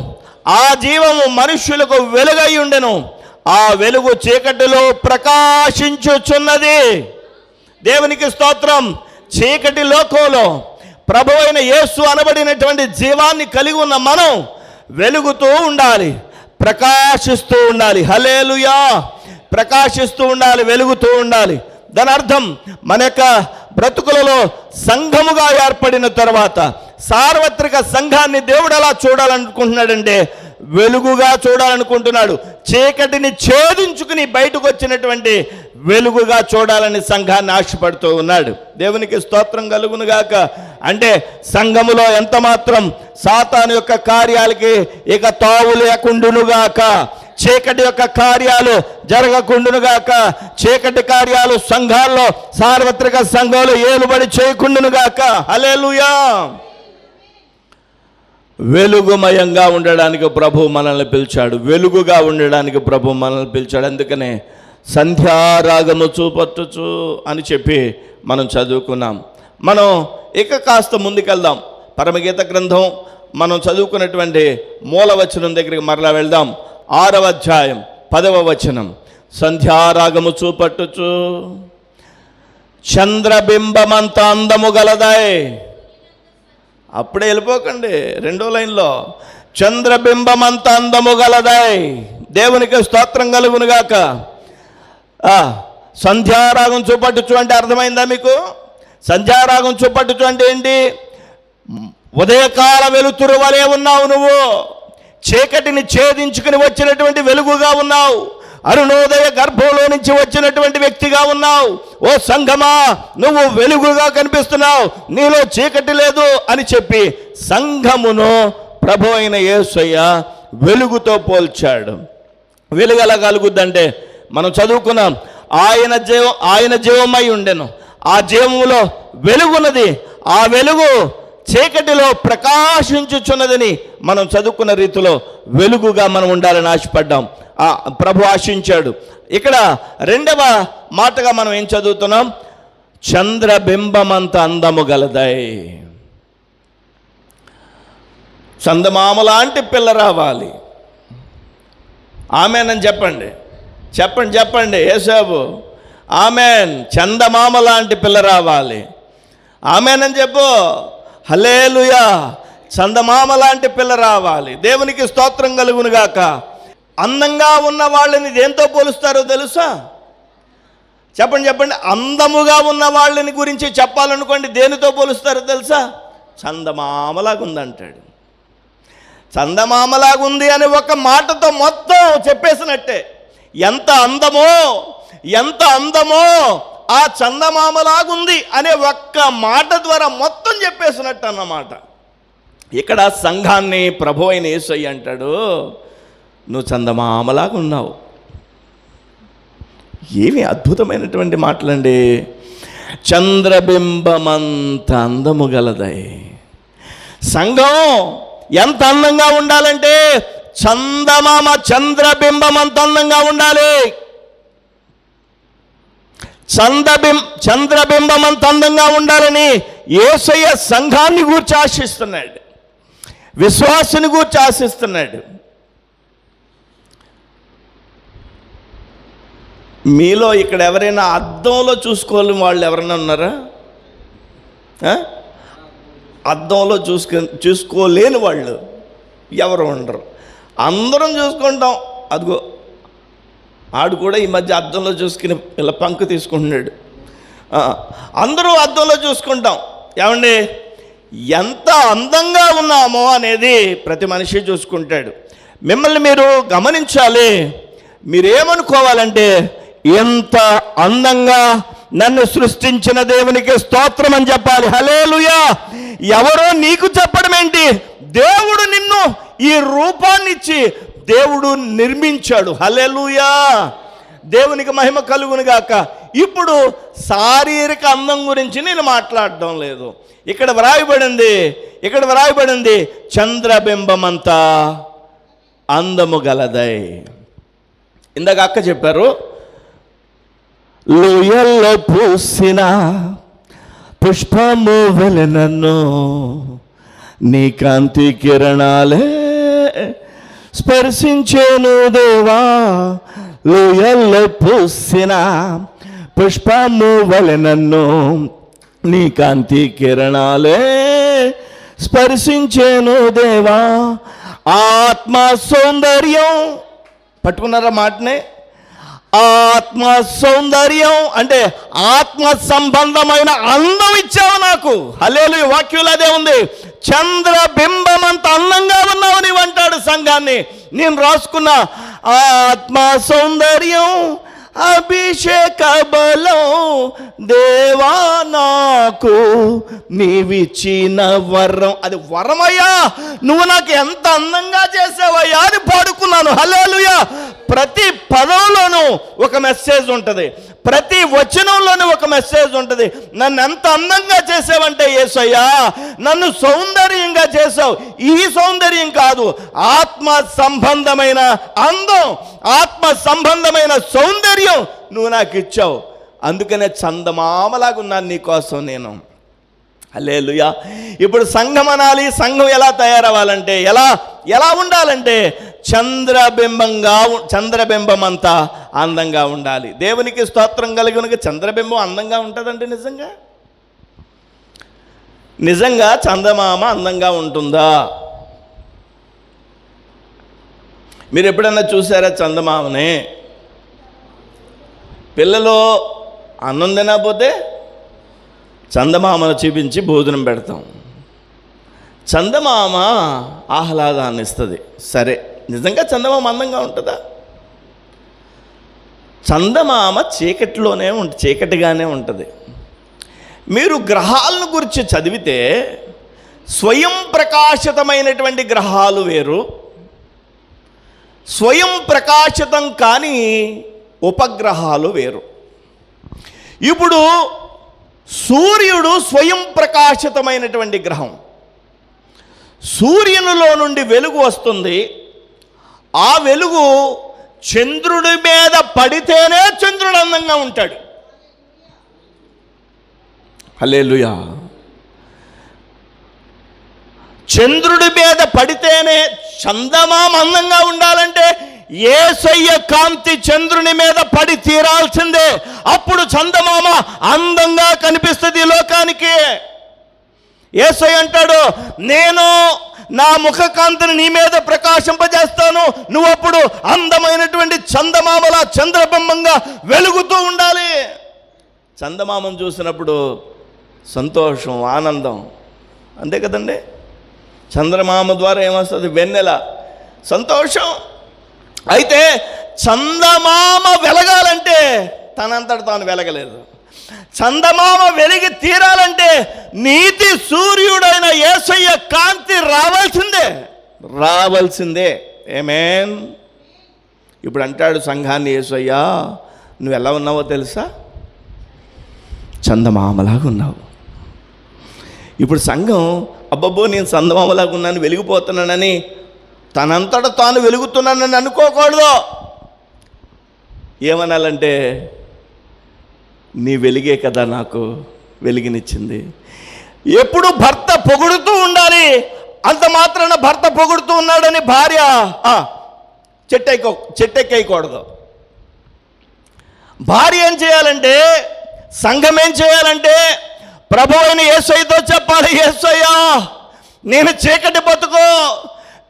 ఆ జీవము మనుష్యులకు వెలుగై ఉండెను. ఆ వెలుగు చీకటిలో ప్రకాశించుచున్నది. దేవునికి స్తోత్రం. చీకటి లోకంలో ప్రభువైన యేసు అనబడినటువంటి జీవాన్ని కలిగి ఉన్న మనం వెలుగుతూ ఉండాలి, ప్రకాశిస్తూ ఉండాలి. హల్లెలూయా. ప్రకాశిస్తూ ఉండాలి, వెలుగుతూ ఉండాలి. దాని అర్థం మన యొక్క బ్రతుకులలో సంఘముగా ఏర్పడిన తర్వాత సార్వత్రిక సంఘాన్ని దేవుడు ఎలా చూడాలనుకుంటున్నాడంటే వెలుగుగా చూడాలనుకుంటున్నాడు. చీకటిని ఛేదించుకుని బయటకు వచ్చినటువంటి వెలుగుగా చూడాలని సంఘాన్ని ఆశపడుతూ ఉన్నాడు. దేవునికి స్తోత్రం కలుగును గాక. అంటే సంఘములో ఎంత మాత్రం సాతాను యొక్క కార్యాలకి ఇక తావు లేకుండునుగాక, చీకటి యొక్క కార్యాలు జరగకుండునుగాక, చీకటి కార్యాలు సంఘాల్లో సార్వత్రిక సంఘంలో ఏలుబడి చేయకుండునుగాక. హల్లెలూయా. వెలుగుమయంగా ఉండడానికి ప్రభు మనల్ని పిలిచాడు, వెలుగుగా ఉండడానికి ప్రభు మనల్ని పిలిచాడు. అందుకనే సంధ్యారాగము చూపట్టుచు అని చెప్పి మనం చదువుకున్నాం. మనం ఇక కాస్త ముందుకెళ్దాం. పరమగీత గ్రంథం మనం చదువుకున్నటువంటి మూలవచనం దగ్గరికి మరలా వెళ్దాం. 6వ అధ్యాయం 10వ వచనం. సంధ్యారాగము చూపట్టుచు చంద్రబింబమంత అందము గలదాయ్. అప్పుడే వెళ్ళిపోకండి, 2వ లైన్లో చంద్రబింబమంత అందము గలదాయ్. దేవునికి స్తోత్రం కలుగునుగాక. సంధ్యారాగం చూపట్టుచు అంటే అర్థమైందా మీకు? సంధ్యారాగం చూపట్టుచు అంటే ఏంటి? ఉదయకాల వెలుతురు వలె ఉన్నావు నువ్వు, చీకటిని ఛేదించుకుని వచ్చినటువంటి వెలుగుగా ఉన్నావు, అరుణోదయ గర్భంలో నుంచి వచ్చినటువంటి వ్యక్తిగా ఉన్నావు. ఓ సంఘమా, నువ్వు వెలుగుగా కనిపిస్తున్నావు, నీలో చీకటి లేదు అని చెప్పి సంఘమును ప్రభు అయిన యేసయ్య వెలుగుతో పోల్చాడు. వెలుగు ఎలా కలుగుద్దంటే మనం చదువుకున్నాం, ఆయన జీవమై ఉండెను, ఆ జీవములో వెలుగున్నది, ఆ వెలుగు చీకటిలో ప్రకాశించుచున్నదని మనం చదువుకున్న రీతిలో వెలుగుగా మనం ఉండాలని ఆశపడ్డాం. ప్రభు ఆశించాడు. ఇక్కడ 2వ మాటగా మనం ఏం చదువుతున్నాం? చంద్రబింబమంత అందము గలదై. చందమామ లాంటి పిల్ల రావాలి. ఆమెన్ చెప్పండి, చెప్పండి చెప్పండి యేసాబు. ఆమెన్. చందమామ లాంటి పిల్ల రావాలి. ఆమెన్ అని చెప్పు. హల్లెలూయా. చందమామ లాంటి పిల్ల రావాలి. దేవునికి స్తోత్రం కలుగునుగాక. అందంగా ఉన్న వాళ్ళని దేంతో పోలుస్తారో తెలుసా? చెప్పండి చెప్పండి. అందముగా ఉన్న వాళ్ళని గురించి చెప్పాలనుకోండి, దేనితో పోలుస్తారో తెలుసా? చందమామలాగుందంటాడు. చందమామలాగుంది అని ఒక మాటతో మొత్తం చెప్పేసినట్టే. ఎంత అందమో ఆ చందమామలాగుంది అనే ఒక్క మాట ద్వారా మొత్తం చెప్పేసినట్టు అన్నమాట. ఇక్కడ సంఘాన్ని ప్రభు అయిన యేసయ్య అంటాడు, నువ్వు చందమామలాగా ఉన్నావు. ఏమి అద్భుతమైనటువంటి మాటలండి. చంద్రబింబమంత అందము గలదై. సంఘం ఎంత అందంగా ఉండాలంటే చంద్రబింబమంత అందంగా ఉండాలి. చంద్రబింబమంత అందంగా ఉండాలని యేసయ్య సంఘాన్ని గూర్చి ఆశిస్తున్నాడు, విశ్వాసుని గూర్చి ఆశిస్తున్నాడు. మీలో ఇక్కడ ఎవరైనా అద్దంలో చూసుకోవాలి వాళ్ళు ఎవరైనా ఉన్నారా? అద్దంలో చూసుకోలేని వాళ్ళు ఎవరు ఉండరు. అందరం చూసుకుంటాం. అదిగో ఆడు కూడా ఈ మధ్య అద్దంలో చూసుకుని ఇలా పంకు తీసుకుంటున్నాడు. అందరూ అద్దంలో చూసుకుంటాం. ఏమండి, ఎంత అందంగా ఉన్నామో అనేది ప్రతి మనిషి చూసుకుంటాడు. మిమ్మల్ని మీరు గమనించాలి. మీరేమనుకోవాలంటే, ఎంత అందంగా నన్ను సృష్టించిన దేవునికి స్తోత్రం అని చెప్పాలి. హల్లెలూయా. ఎవరో నీకు చెప్పడం ఏంటి? దేవుడు నిన్ను ఈ రూపాన్ని ఇచ్చి దేవుడు నిర్మించాడు. హల్లెలూయా. దేవునికి మహిమ కలుగును గాక. ఇప్పుడు శారీరక అందం గురించి నేను మాట్లాడడం లేదు. ఇక్కడ వ్రాయబడింది చంద్రబింబమంతా అందము గలదై. ఇందాక అక్క చెప్పారు, లోయల్లో పూసిన పుష్పము వలె నన్ను నీ కాంతి కిరణాలే స్పర్శించేను దేవా. లోయల్లో పూసిన పుష్పము వలె నన్ను నీ కాంతి కిరణాలే స్పర్శించేను దేవా. ఆత్మ సౌందర్యం, పట్టుకున్నారా మాటనే? ఆత్మ సౌందర్యం అంటే ఆత్మ సంబంధమైన అందం ఇచ్చావు నాకు. హల్లెలూయా. వాక్యంలో అదే ఉంది. చంద్రబింబం అంత అందంగా ఉన్నావు నీవు అంటాడు సంఘాన్ని. నేను రాసుకున్న ఆత్మ సౌందర్యం అభిషేక బలం దేవా నాకు నీవిచ్చిన వరం. అది వరమయ్యా, నువ్వు నాకు ఎంత అందంగా చేసావయ్యా అని పాడుకున్నాను. హల్లెలూయా. ప్రతి పదంలోనూ ఒక మెసేజ్ ఉంటుంది, ప్రతి వచనంలోనూ ఒక మెసేజ్ ఉంటుంది. నన్ను ఎంత అందంగా చేసావంటే యేసయ్యా, నన్ను సౌందర్యంగా చేసావు. ఈ సౌందర్యం కాదు, ఆత్మ సంబంధమైన అందం, ఆత్మ సంబంధమైన సౌందర్యం నువ్వు నాకు ఇచ్చావు. అందుకనే చందమామలాగా ఉన్నాను నీకోసం నేను. హల్లెలూయా. ఇప్పుడు సంఘం అనాలి. సంఘం ఎలా తయారవ్వాలంటే, ఎలా ఉండాలంటే చంద్రబింబం అంతా అందంగా ఉండాలి. దేవునికి స్తోత్రం కలుగునుగా. చంద్రబింబం అందంగా ఉంటుందండి? నిజంగా చందమామ అందంగా ఉంటుందా? మీరు ఎప్పుడన్నా చూసారా చందమామని? పిల్లలు అన్నం తినకపోతే చందమామను చూపించి భోజనం పెడతాం. చందమామ ఆహ్లాదాన్ని ఇస్తుంది. సరే, నిజంగా చందమామ అందంగా ఉంటుందా? చందమామ చీకటిగానే ఉంటుంది. మీరు గ్రహాలను గురించి చదివితే స్వయం ప్రకాశితమైనటువంటి గ్రహాలు వేరు, స్వయం ప్రకాశితం కాని ఉపగ్రహాలు వేరు. ఇప్పుడు సూర్యుడు స్వయం ప్రకాశితమైనటువంటి గ్రహం. సూర్యునిలో నుండి వెలుగు వస్తుంది. ఆ వెలుగు చంద్రుడి మీద పడితేనే చంద్రుడు అందంగా ఉంటాడు. హల్లెలూయా. చంద్రుడి మీద పడితేనే చందమామ అందంగా ఉండాలంటే యేసయ్య కాంతి చంద్రుని మీద పడి తీరాల్సిందే. అప్పుడు చందమామ అందంగా కనిపిస్తుంది లోకానికి. యేసయ్య అంటాడు, నేను నా ముఖ కాంతిని నీ మీద ప్రకాశింపజేస్తాను, నువ్వు అప్పుడు అందమైనటువంటి చందమామలా చంద్రబింబంగా వెలుగుతూ ఉండాలి. చందమామను చూసినప్పుడు సంతోషం, ఆనందం, అంతే కదండి. చంద్రమామ ద్వారా ఏమొస్తుంది? వెన్నెల, సంతోషం. అయితే చందమామ వెలగాలంటే తనంతట తాను వెలగలేదు. చందమామ వెలిగి తీరాలంటే నీతి సూర్యుడైన యేసయ్య కాంతి రావాల్సిందే. ఆమేన్. ఇప్పుడు అంటాడు సంఘాన్ని యేసయ్య, నువ్వు ఎలా ఉన్నావో తెలుసా? చందమామలాగా ఉన్నావు. ఇప్పుడు సంఘం అబ్బబ్బో నేను చందమామలాగా ఉన్నాను, వెలిగిపోతున్నానని తనంతట తాను వెలుగుతున్నానని అనుకోకూడదు. ఏమనాలంటే నీ వెలిగే కదా నాకు వెలిగినిచ్చింది. ఎప్పుడు భర్త పొగుడుతూ ఉండాలి. అంత మాత్రాన భర్త పొగుడుతూ ఉన్నాడని భార్య చెట్టెక్కకూడదు. భార్య ఏం చేయాలంటే, సంఘం ఏం చేయాలంటే ప్రభు అయిన యేసయ్యతో చెప్పాలి, యేసయ్యా నేను చీకటి బతుకు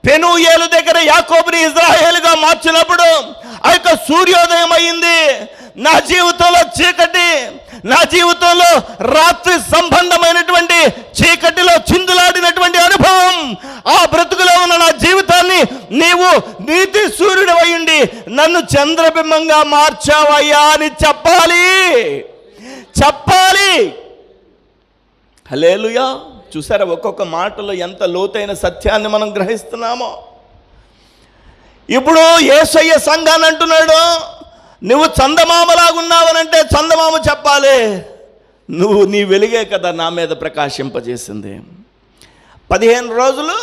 పెనూయేలు దగ్గర యాకోబుని ఇజ్రాయేలుగా మార్చినప్పుడు ఆ యొక్క సూర్యోదయం అయింది. నా జీవితంలో చీకటి, నా జీవితంలో రాత్రి సంబంధమైనటువంటి చీకటిలో చిందులాడినటువంటి అనుభవం, ఆ బ్రతుకులో ఉన్న నా జీవితాన్ని నీవు నీతి సూర్యుడు అయ్యుండి నన్ను చంద్రబింబంగా మార్చావయ్యా అని చెప్పాలి. హల్లెలూయా. చూసారా, ఒక్కొక్క మాటలో ఎంత లోతైన సత్యాన్ని మనం గ్రహిస్తున్నామో. ఇప్పుడు యేసయ్య సంఘాన్ని అంటున్నాడు, నువ్వు చందమామలాగున్నావనంటే చందమామ చెప్పాలి, నువ్వు నీ వెలుగే కదా నా మీద ప్రకాశింపజేసింది. 15 రోజులు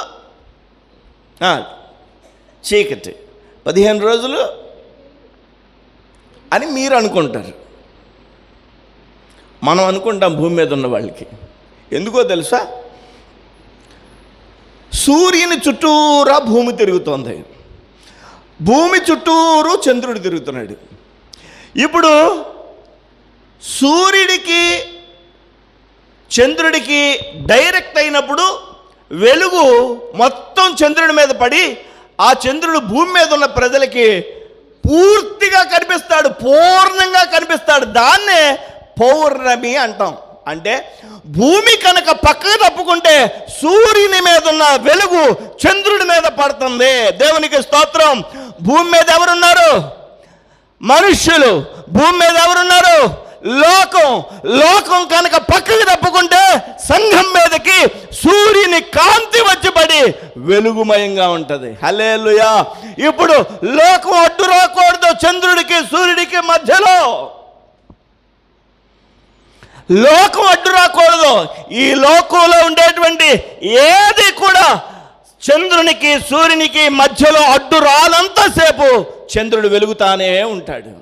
చీకటి, 15 రోజులు అని మీరు అనుకుంటారు. మనం అనుకుంటాం భూమి మీద ఉన్న వాళ్ళకి. ఎందుకో తెలుసా? సూర్యుని చుట్టూరా భూమి తిరుగుతోంది, భూమి చుట్టూరు చంద్రుడు తిరుగుతున్నాడు. ఇప్పుడు సూర్యుడికి చంద్రుడికి డైరెక్ట్ అయినప్పుడు వెలుగు మొత్తం చంద్రుడి మీద పడి ఆ చంద్రుడు భూమి మీద ఉన్న ప్రజలకి పూర్తిగా కనిపిస్తాడు, పూర్ణంగా కనిపిస్తాడు. దాన్నే పౌర్ణమి అంటాం. అంటే భూమి కనుక పక్కకు తప్పుకుంటే సూర్యుని మీద ఉన్న వెలుగు చంద్రుడి మీద పడుతుంది. దేవునికి స్తోత్రం. భూమి మీద ఎవరున్నారు? మనుష్యులు. భూమి మీద ఎవరున్నారు? లోకం కనుక పక్కకి తప్పుకుంటే సంఘం మీదకి సూర్యుని కాంతి వచ్చి పడి వెలుగుమయంగా ఉంటుంది. హల్లెలూయా. ఇప్పుడు లోకం అడ్డు రాకూడదు చంద్రుడికి సూర్యుడికి మధ్యలో. లోకం అడ్డు రాకూడదు. ఈ లోకంలో ఉండేటువంటి ఏది కూడా చంద్రునికి సూర్యునికి మధ్యలో అడ్డు రానంతసేపు చంద్రుడు వెలుగుతానే ఉంటాడు.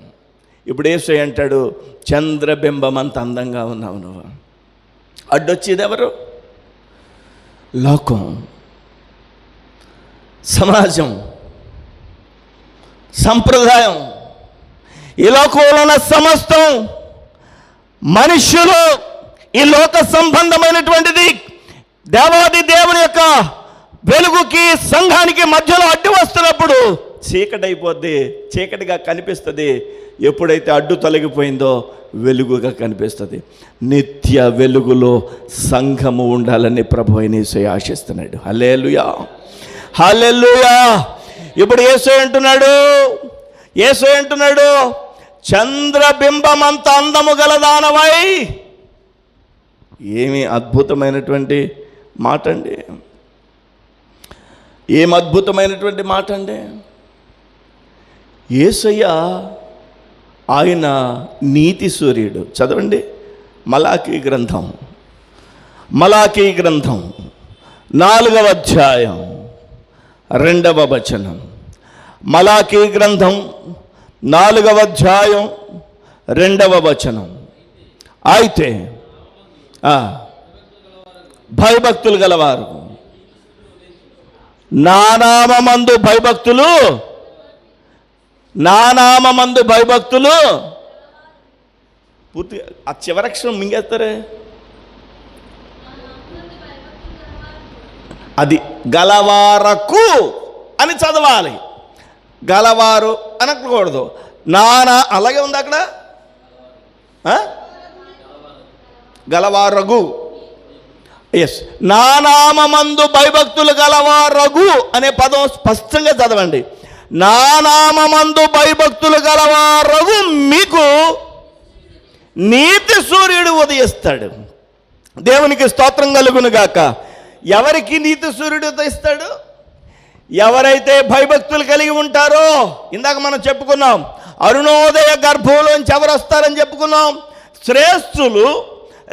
ఇప్పుడు యేసయ్య అంటాడు, చంద్రబింబం అంత అందంగా ఉన్నావు నువ్వు. అడ్డొచ్చేది ఎవరు? లోకం, సమాజం, సంప్రదాయం, ఈ లోకంలో ఉన్న సమస్తం మనుష్యులు, ఈ లోక సంబంధమైనటువంటిది దేవాది దేవుని యొక్క వెలుగుకి సంఘానికి మధ్యలో అడ్డు వస్తున్నప్పుడు చీకటి అయిపోద్ది, చీకటిగా కనిపిస్తుంది. ఎప్పుడైతే అడ్డు తొలగిపోయిందో వెలుగుగా కనిపిస్తుంది. నిత్య వెలుగులో సంఘము ఉండాలని ప్రభు అయిన యేసయ్య ఆశిస్తున్నాడు. హల్లెలూయా, హల్లెలూయా. ఇప్పుడు యేసయ్య అంటున్నాడు, చంద్రబింబం అంత అందము గలదానవై. ఏమి అద్భుతమైనటువంటి మాట అండి, ఏం అద్భుతమైనటువంటి మాట అండి. యేసయ్య ఆయన నీతి సూర్యుడు. చదవండి, మలాకీ గ్రంథం 4వ అధ్యాయం 2వ వచనం. మలాకీ గ్రంథం 4వ అధ్యాయం 2వ వచనం. అయితే భయభక్తులు గలవారు, నా నామమందు భయభక్తులు పూర్తిగా ఆ చివరక్షరం మింగేస్తారే, అది గలవారకు అని చదవాలి. గలవారు అనకూడదు. అలాగే ఉంది అక్కడ, గలవారగు. ఎస్, నా నామమందు భయభక్తులు గలవారగు అనే పదం స్పష్టంగా చదవండి. నా నామమందు భయభక్తులు గలవారగు మీకు నీతి సూర్యుడు ఉదయిస్తాడు. దేవునికి స్తోత్రం కలుగును గాక. ఎవరికి నీతి సూర్యుడు ఉదయిస్తాడు? ఎవరైతే భయభక్తులు కలిగి ఉంటారో. ఇందాక మనం చెప్పుకున్నాం, అరుణోదయ గర్భంలోంచి ఎవరు వస్తారని చెప్పుకున్నాం? శ్రేష్ఠులు.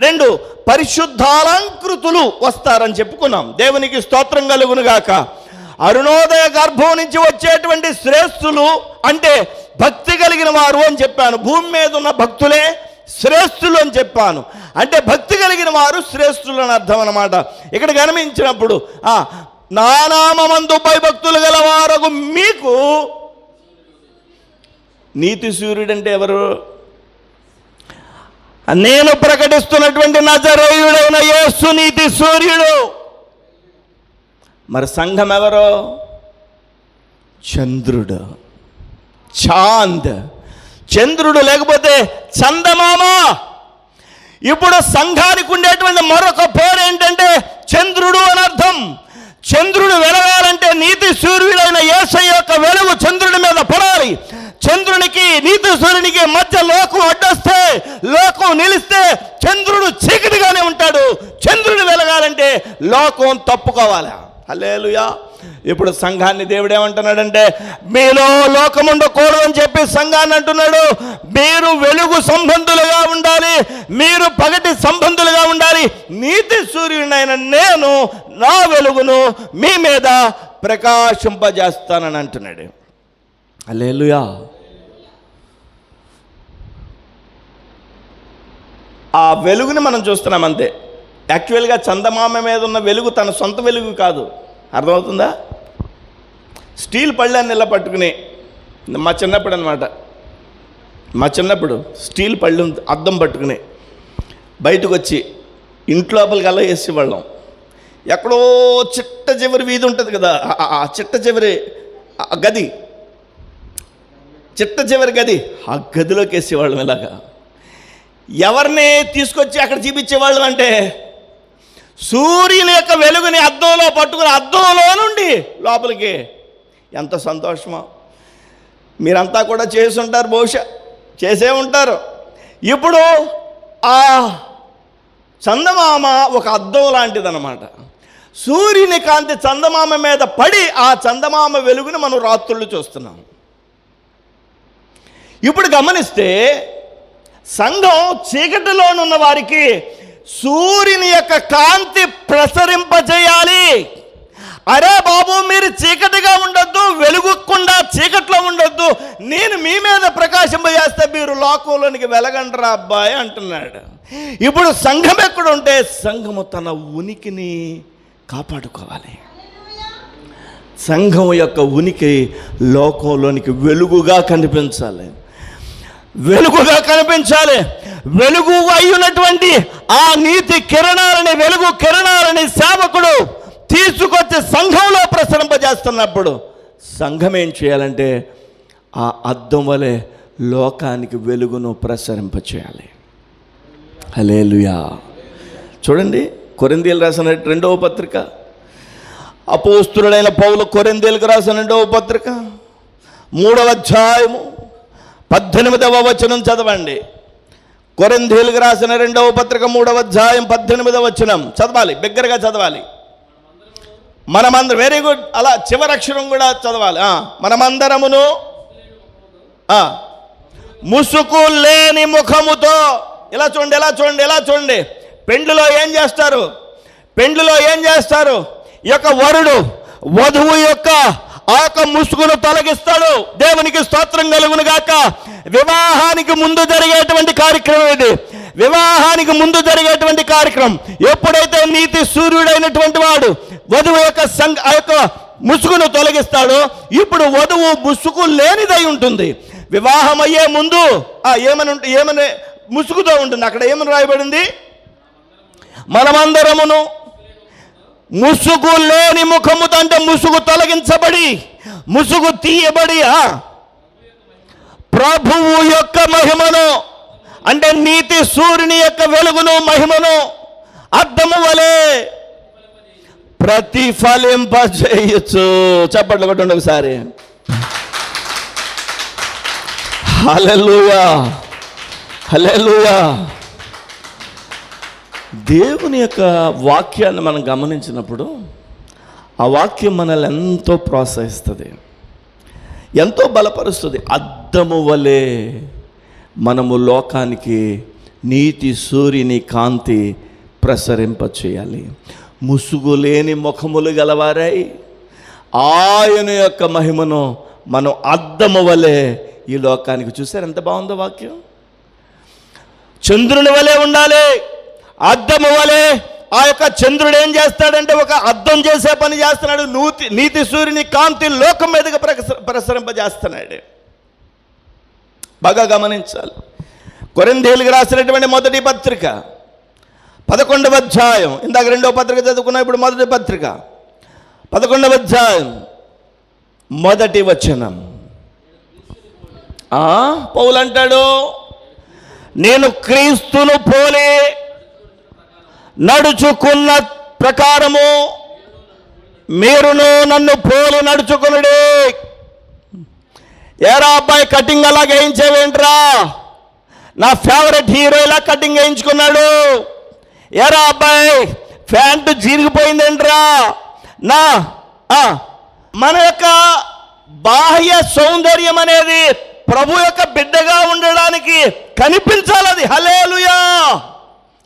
2 పరిశుద్ధాలంకృతులు వస్తారని చెప్పుకున్నాం. దేవునికి స్తోత్రం కలుగును గాక. అరుణోదయ గర్భం నుంచి వచ్చేటువంటి శ్రేష్ఠులు అంటే భక్తి కలిగిన వారు అని చెప్పాను. భూమి మీద ఉన్న భక్తులే శ్రేష్ఠులు అని చెప్పాను. అంటే భక్తి కలిగిన వారు శ్రేష్ఠులు అని అర్థం అన్నమాట. ఇక్కడ గమనించినప్పుడు నా నామమందు భయభక్తులు గలవారగు మీకు నీతి సూర్యుడు అంటే ఎవరు? నేను ప్రకటిస్తున్నటువంటి నజరేయుడైన యేసు నీతి సూర్యుడు. మరి సంఘం ఎవరో? చంద్రుడు, చంద్రుడు లేకపోతే చందమామ. ఇప్పుడు సంఘానికి ఉండేటువంటి మరొక పేరు ఏంటంటే చంద్రుడు అని అర్థం. చంద్రుడు వెలగాలంటే నీతి సూర్యుడైన యేసయ్య యొక్క వెలుగు చంద్రుడి మీద పడాలి. చంద్రునికి నీతి సూర్యునికి మధ్య లోకం అడ్డొస్తే, లోకం నిలిస్తే చంద్రుడు చీకటిగానే ఉంటాడు. చంద్రుడు వెలగాలంటే లోకం తప్పుకోవాలి. హల్లెలూయా. ఇప్పుడు సంఘాన్ని దేవుడు ఏమంటున్నాడంటే, మీలో లోకం ఉండకూడదని చెప్పి సంఘాన్ని అంటున్నాడు. మీరు వెలుగు సంబంధులుగా ఉండాలి, మీరు పగటి సంబంధులుగా ఉండాలి. నీతి సూర్యుడైన నేను నా వెలుగును మీ మీద ప్రకాశింపజేస్తానని అంటున్నాడు. హల్లెలూయా. ఆ వెలుగుని మనం చూస్తున్నాం అంతే. యాక్చువల్గా చందమామ మీద ఉన్న వెలుగు తన సొంత వెలుగు కాదు. అర్థమవుతుందా? స్టీల్ పళ్ళని నిల్ల పట్టుకుని, మా చిన్నప్పుడు అనమాట, మా చిన్నప్పుడు స్టీల్ పళ్ళు అద్దం పట్టుకుని బయటకు వచ్చి ఇంట్లోపలికి అలా వేసేవాళ్ళం. ఎక్కడో చిట్ట చివరి వీధి ఉంటుంది కదా, ఆ చిట్ట చివరి గది, చిట్ట చివరి గది, ఆ గదిలోకి వేసేవాళ్ళం. ఇలాగా ఎవరిని తీసుకొచ్చి అక్కడ చూపించేవాళ్ళం అంటే సూర్యుని యొక్క వెలుగుని అద్దంలో పట్టుకుని అద్దంలో నుండి లోపలికి. ఎంత సంతోషమో! మీరంతా కూడా చేసి ఉంటారు, బహుశా చేసే ఉంటారు. ఇప్పుడు ఆ చందమామ ఒక అద్దం లాంటిదన్నమాట. సూర్యుని కాంతి చందమామ మీద పడి ఆ చందమామ వెలుగుని మనం రాత్రులు చూస్తున్నాం. ఇప్పుడు గమనిస్తే సంఘం చీకటిలోనున్న వారికి సూర్యుని యొక్క కాంతి ప్రసరింపజేయాలి. అరే బాబు, మీరు చీకటిగా ఉండొద్దు, వెలుగుకుండా చీకట్లో ఉండొద్దు, నేను మీ మీద ప్రకాశింపజేస్తే మీరు లోకంలోనికి వెలగండ్రా అబ్బాయి అంటున్నాడు. ఇప్పుడు సంఘం ఎక్కడుంటే సంఘము తన ఉనికిని కాపాడుకోవాలి. సంఘం యొక్క ఉనికి లోకంలోనికి వెలుగుగా కనిపించాలి, వెలుగుగా కనిపించాలి. వెలుగు అయ్యున్నటువంటి ఆ నీతి కిరణాలని, వెలుగు కిరణాలని సేవకుడు తీసుకొచ్చి సంఘంలో ప్రసరింపజేస్తున్నప్పుడు సంఘం ఏం చేయాలంటే ఆ అద్దం వలె లోకానికి వెలుగును ప్రసరింపచేయాలి. హల్లెలూయా. చూడండి, కొరింథీయులకు రాసిన 2వ పత్రిక, అపోస్తులుడైన పౌలు కొరింథీయులకు రాసిన 2వ పత్రిక 3వ అధ్యాయము 18వ వచనం చదవండి. కొరింథీయులకు రాసిన 2వ పత్రిక 3వ అధ్యాయం 18వ వచనం చదవాలి, బిగ్గరగా చదవాలి. మనమందరం, వెరీ గుడ్, అలా చివరి అక్షరం కూడా చదవాలి. మనమందరమును ముసుగు లేని ముఖముతో, ఇలా చూడండి, ఇలా చూడండి, ఇలా చూడండి. పెండ్లిలో ఏం చేస్తారు? పెండ్లిలో ఏం చేస్తారు? ఈ యొక్క వరుడు వధువు యొక్క ఆ యొక్క ముసుగును తొలగిస్తాడు. దేవునికి స్తోత్రం కలుగును గాక. వివాహానికి ముందు జరిగేటువంటి కార్యక్రమం ఇది. వివాహానికి ముందు జరిగేటువంటి కార్యక్రమం. ఎప్పుడైతే నీతి సూర్యుడైనటువంటి వాడు వధువు యొక్క ఆ యొక్క ముసుగును తొలగిస్తాడో, ఇప్పుడు వధువు ముసుగు లేనిదై ఉంటుంది. వివాహం అయ్యే ముందు ఏమని ముసుగుతో ఉంటుంది. అక్కడ ఏమని రాయబడింది? మనమందరమును ముసుగు లేని ముఖముతో, అంటే ముసుగు తొలగించబడి, ముసుగు తీయబడి ప్రభువు యొక్క మహిమను, అంటే నీతి సూర్యుని యొక్క వెలుగును, మహిమను అద్దము వలె ప్రతిఫలింపజేయచ్చు. చప్పట్లు కొట్టండి ఒకసారి. హల్లెలూయా, హల్లెలూయా. దేవుని యొక్క వాక్యాన్ని మనం గమనించినప్పుడు ఆ వాక్యం మనల్ని ఎంతో ప్రోత్సహిస్తుంది, ఎంతో బలపరుస్తుంది. అద్దము వలె మనము లోకానికి నీతి సూర్యుని కాంతి ప్రసరింపచేయాలి. ముసుగు లేని ముఖములు గలవారై ఆయన యొక్క మహిమను మనం అద్దము వలె ఈ లోకానికి. చూసారు ఎంత బాగుందో వాక్యం? చంద్రుని వలె ఉండాలి, అద్దము వలె. ఆ యొక్క చంద్రుడు ఏం చేస్తాడంటే ఒక అద్దం చేసే పని చేస్తున్నాడు. నీతి సూర్యుని కాంతి లోకం మీదగా ప్రసరింపజేస్తున్నాడు. బాగా గమనించాలి. కొరింథీయులకు రాసినటువంటి మొదటి పత్రిక 11వ అధ్యాయం, ఇందాక 2వ పత్రిక చదువుకున్నా, ఇప్పుడు మొదటి పత్రిక 11వ అధ్యాయం 1వ వచనం. పౌలు అంటాడు, నేను క్రీస్తును పోలి నడుచుకున్న ప్రకారము మీరును నన్ను పోలి నడుచుకునుడి. ఏరా అబ్బాయి, కటింగ్ అలా వేయించేవేంట్రా? నా ఫేవరెట్ హీరో ఇలా కటింగ్ వేయించుకున్నాడు. ఏరా అబ్బాయి, ప్యాంటు జీరిగిపోయిందేంట్రా? మన యొక్క బాహ్య సౌందర్యం అనేది ప్రభు యొక్క బిడ్డగా ఉండడానికి కనిపించాలి. అది హల్లెలూయా.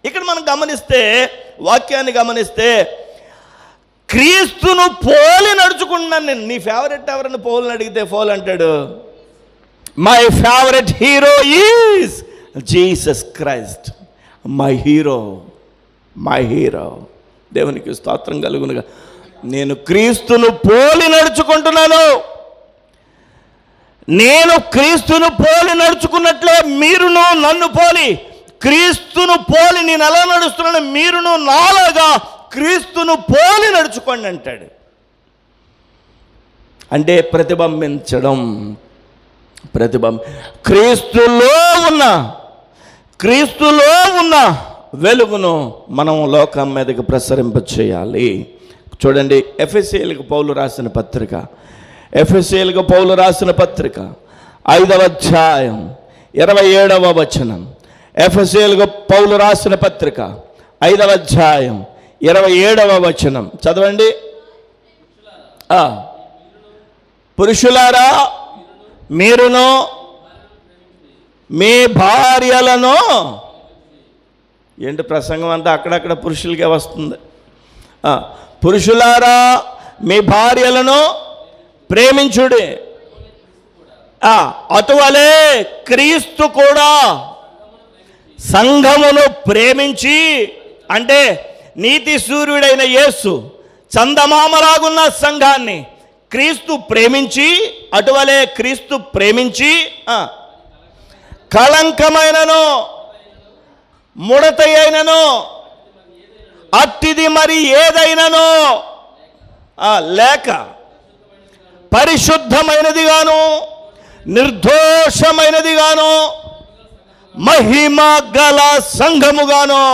ఇక్కడ మనం గమనిస్తే, వాక్యాన్ని గమనిస్తే, క్రీస్తును పోలి నడుచుకున్నాను నేను. నీ ఫేవరెట్ ఎవరని పౌలుని అడిగితే పౌలు అంటాడు, my favourite hero is Jesus Christ. My hero, my hero. దేవునికి స్తోత్రం కలుగునుగా. నేను క్రీస్తును పోలి నడుచుకుంటున్నాను. నేను క్రీస్తును పోలి నడుచుకున్నట్లే మీరును నన్ను పోలి, క్రీస్తును పోలి నేను ఎలా నడుస్తున్నాను, మీరును నాలాగా క్రీస్తును పోలి నడుచుకోండి అంటాడు. అంటే ప్రతిబింబించడం. క్రీస్తులో ఉన్న వెలుగును మనం లోకం మీదకి ప్రసరింప చేయాలి. చూడండి, ఎఫెసీయులకు పౌలు రాసిన పత్రిక, 5వ అధ్యాయం 27వ వచనం. ఎఫెసీయులకు పౌలు రాసిన పత్రిక 5వ అధ్యాయం 27వ వచనం చదవండి. పురుషులారా, మీరును మీ భార్యలను, ఏంటి ప్రసంగం అంతా అక్కడక్కడ పురుషులకే వస్తుంది. పురుషులారా, మీ భార్యలను ప్రేమించుడి, అటువలే క్రీస్తు కూడా సంఘమును ప్రేమించి, అంటే నీతి సూర్యుడైన యేసు చందమామలాగున్న సంఘాన్ని క్రీస్తు ప్రేమించి, అటువలే క్రీస్తు ప్రేమించి కళంకమైనను ముడత అయినను అట్టిది మరి ఏదైనను లేక పరిశుద్ధమైనదిగాను నిర్దోషమైనదిగాను మహిమ గల సంఘముగాను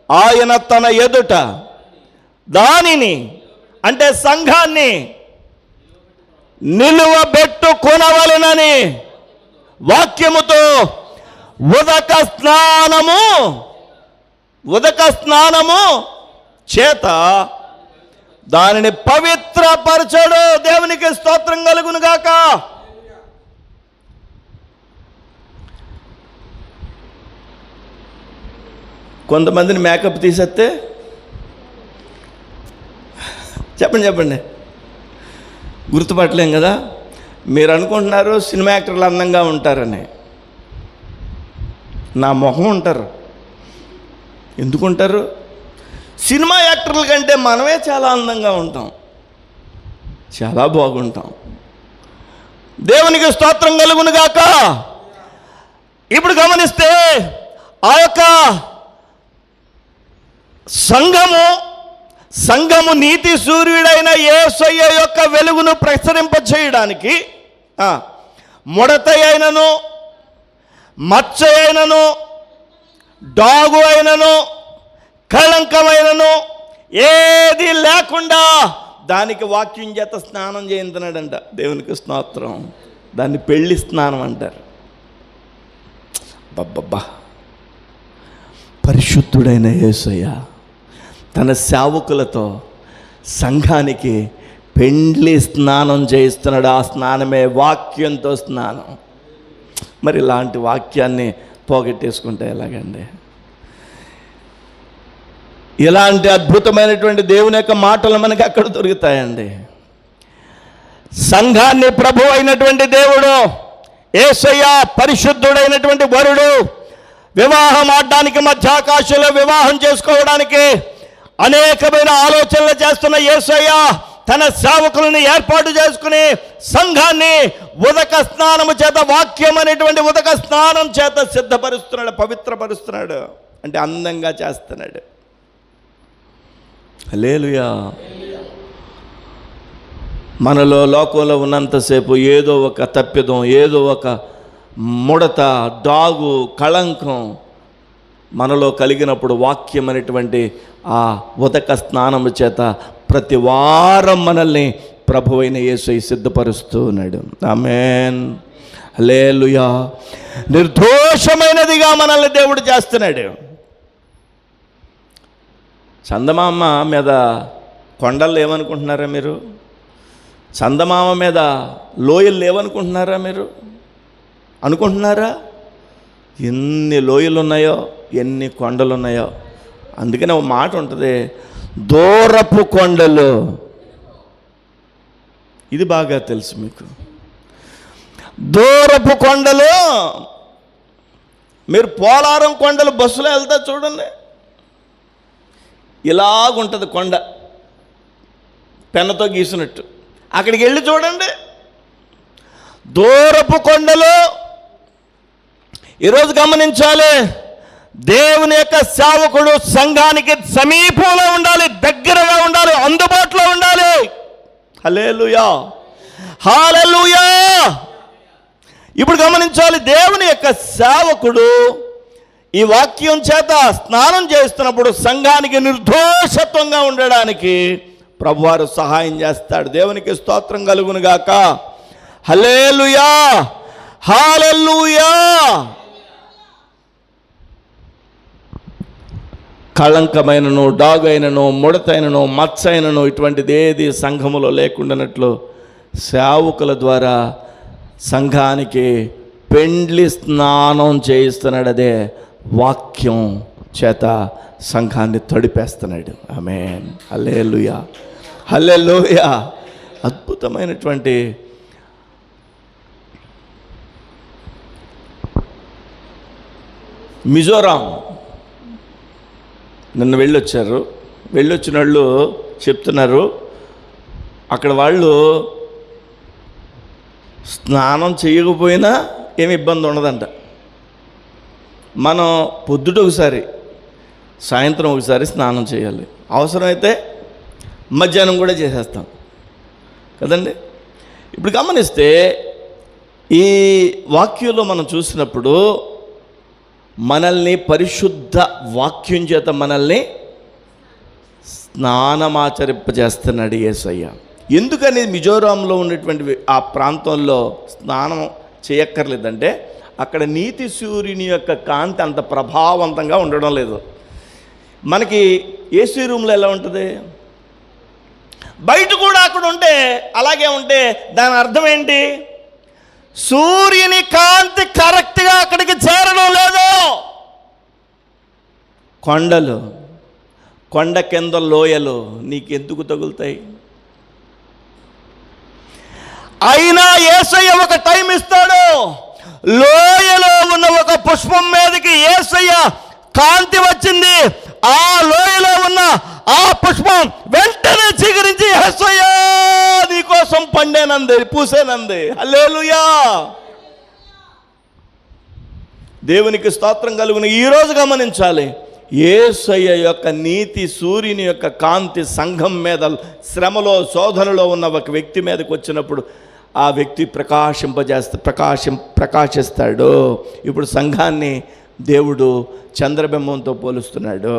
ఆయన తన ఎదుట దానిని, అంటే సంఘాన్ని నిలువబెట్టుకొనవలెనని వాక్యముతో ఉదక స్నానము చేత దానిని పవిత్రపరచడు. దేవునికి స్తోత్రం కలుగును గాక. కొంతమందిని మేకప్ తీసేస్తే చెప్పండి గుర్తుపట్టలేం కదా. మీరు అనుకుంటున్నారు సినిమా యాక్టర్లు అందంగా ఉంటారని. నా మొహం ఉంటారు. ఎందుకుంటారు? సినిమా యాక్టర్ల కంటే మనమే చాలా అందంగా ఉంటాం, చాలా బాగుంటాం. దేవునికి స్తోత్రం కలుగును గాక. ఇప్పుడు గమనిస్తే, ఆ యొక్క సంఘము నీతి సూర్యుడైన యేసయ్య యొక్క వెలుగును ప్రసరింప చేయడానికి ముడత అయినను, మచ్చ అయినను, డాగు అయినను, కళంకమైనను ఏది లేకుండా దానికి వాక్యం చేత స్నానం చేయించున్నాడంట. దేవునికి స్తోత్రం. దాన్ని పెళ్లి స్నానం అంటారు. బబ్బబ్బా, పరిశుద్ధుడైన యేసయ్య తన సేవకులతో సంఘానికి పెండ్లి స్నానం చేయిస్తున్నాడు. ఆ స్నానమే వాక్యంతో స్నానం. మరి ఇలాంటి వాక్యాన్ని పోగొట్టేసుకుంటే ఎలాగండి? ఇలాంటి అద్భుతమైనటువంటి దేవుని యొక్క మాటలు మనకి అక్కడ దొరుకుతాయండి. సంఘాన్ని ప్రభు అయినటువంటి దేవుడు యేసయ్య, పరిశుద్ధుడైనటువంటి వరుడు, వివాహం ఆడడానికి మధ్యాకాశంలో వివాహం చేసుకోవడానికి అనేకమైన ఆలోచనలు చేస్తున్న యేసయ్య తన సేవకులను ఏర్పాటు చేసుకుని సంఘాన్ని ఉదక స్నానము చేత, వాక్యం అనేటువంటి ఉదక స్నానం చేత సిద్ధపరుస్తున్నాడు, పవిత్రపరుస్తున్నాడు. అంటే అందంగా చేస్తున్నాడు. హల్లెలూయా. మనలో లోకంలో ఉన్నంతసేపు ఏదో ఒక తప్పిదం, ఏదో ఒక ముడత, డాగు, కళంకం మనలో కలిగినప్పుడు వాక్యం అనేటువంటి ఆ ఉదక స్నానము చేత ప్రతి వారం మనల్ని ప్రభువైన యేసయ్య సిద్ధపరుస్తూ ఉన్నాడు. ఆమేన్, హల్లెలూయా. నిర్దోషమైనదిగా మనల్ని దేవుడు చేస్తున్నాడు. చందమామ మీద కొండలు ఏమనుకుంటున్నారా మీరు? చందమామ మీద లోయలు లేవనుకుంటున్నారా మీరు? అనుకుంటున్నారా? ఎన్ని లోయలు ఉన్నాయో, ఎన్ని కొండలు ఉన్నాయో. అందుకనే ఒక మాట ఉంటుంది, దూరపు కొండలు. ఇది బాగా తెలుసు మీకు. దూరపు కొండలు. మీరు పోలారం కొండలు బస్సులో వెళ్తా చూడండి, ఇలాగుంటుంది కొండ, పెన్నతో గీసినట్టు. అక్కడికి వెళ్ళి చూడండి, దూరపు కొండలు. ఈరోజు గమనించాలి, దేవుని యొక్క సేవకుడు సంఘానికి సమీపంలో ఉండాలి, దగ్గరగా ఉండాలి, అందుబాటులో ఉండాలి. హల్లెలూయా, హల్లెలూయా. ఇప్పుడు గమనించాలి, దేవుని యొక్క సేవకుడు ఈ వాక్యం చేత స్నానం చేస్తున్నప్పుడు సంఘానికి నిర్దోషత్వంగా ఉండడానికి ప్రభువారు సహాయం చేస్తాడు. దేవునికి స్తోత్రం కలుగును గాక. హల్లెలూయా, హల్లెలూయా. కళంకమైనను, డాగైనను, ముడతైనను, మచ్చైనను ఇటువంటిది ఏది సంఘములో లేకుండానట్లు సేవకుల ద్వారా సంఘానికి పెండ్లి స్నానం చేయిస్తున్నాడు. అదే వాక్యం చేత సంఘాన్ని తడిపేస్తున్నాడు. ఆమేన్, హల్లెలూయా, హల్లెలూయా. అద్భుతమైనటువంటి మిజోరాం నిన్న వెళ్ళొచ్చిన వాళ్ళు చెప్తున్నారు, అక్కడ వాళ్ళు స్నానం చేయకపోయినా ఏమి ఇబ్బంది ఉండదంట. మనం పొద్దుట ఒకసారి, సాయంత్రం ఒకసారి స్నానం చేయాలి. అవసరమైతే మధ్యాహ్నం కూడా చేసేస్తాం కదండి. ఇప్పుడు గమనిస్తే ఈ వాక్యంలో మనం చూసినప్పుడు మనల్ని పరిశుద్ధ వాక్యం చేత మనల్ని స్నానమాచరింపజేస్తున్నాడు యేసయ్య. ఎందుకని మిజోరాంలో ఉన్నటువంటి ఆ ప్రాంతంలో స్నానం చేయక్కర్లేదంటే అక్కడ నీతి సూర్యుని యొక్క కాంతి అంత ప్రభావవంతంగా ఉండడం లేదు. మనకి ఏసీ రూమ్లో ఎలా ఉంటుంది, బయట కూడా అక్కడ ఉంటే అలాగే ఉంటే దాని అర్థం ఏంటి? సూర్యుని కాంతి కరెక్ట్గా అక్కడికి చేరడం లేదు. కొండలు, కొండ కింద లోయలు నీకు ఎందుకు తగులుతాయి? అయినా యేసయ్య ఒక టైం ఇస్తాడు. లోయలో ఉన్న ఒక పుష్పం మీదకి యేసయ్య కాంతి వచ్చింది. ఆ లోయలో ఉన్న ఆ పుష్పం వెంటనే చిగురించి యేసయ్య నీకోసం పండేనంది, పూసేనంది. హల్లెలూయా, దేవునికి స్తోత్రం కలుగును. ఈరోజు గమనించాలి, యేసయ్య యొక్క నీతి సూర్యుని యొక్క కాంతి సంఘం మీద శ్రమలో శోధనలో ఉన్న ఒక వ్యక్తి మీదకి వచ్చినప్పుడు ఆ వ్యక్తి ప్రకాశిస్తాడు. ఇప్పుడు సంఘాన్ని దేవుడు చంద్రబింబంతో పోలుస్తున్నాడు.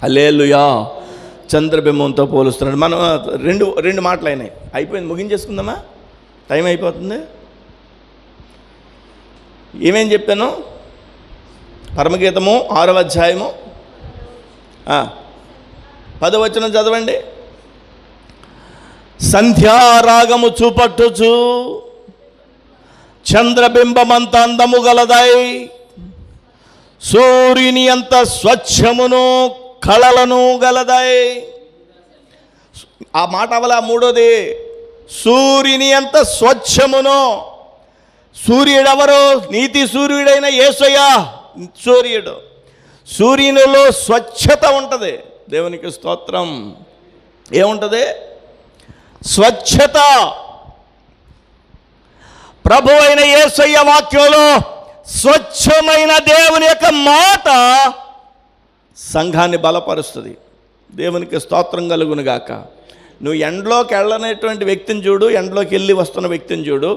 హల్లెలూయా, చంద్రబింబంతో పోలుస్తున్నాడు. మనం రెండు మాటలు అయినాయి, అయిపోయింది, ముగించేసుకుందామా? టైం అయిపోతుంది. ఏమేం చెప్పాను? పరమగీతము 6వ అధ్యాయము 10వ వచనం చదవండి. సంధ్యారాగము చూపట్టుచు చంద్రబింబమంత అందము గలదై సూర్యుని అంత స్వచ్ఛమును కళలను గలదై. ఆ మాట అవల మూడోది, సూర్యుని అంత స్వచ్ఛమును. సూర్యుడెవరు? నీతి సూర్యుడైన యేసయ్య సూర్యుడు. సూర్యునిలో స్వచ్ఛత ఉంటుంది. దేవునికి స్తోత్రం. ఏముంటుంది? స్వచ్ఛత. ప్రభు అయిన యేసయ్య వాక్యంలో స్వచ్ఛమైన దేవుని యొక్క మాట సంఘాన్ని బలపరుస్తుంది. దేవునికి స్తోత్రం కలుగును గాక. నువ్వు ఎండలోకి వెళ్ళనటువంటి వ్యక్తిని చూడు, ఎండలోకి వెళ్ళి వస్తున్న వ్యక్తిని చూడు.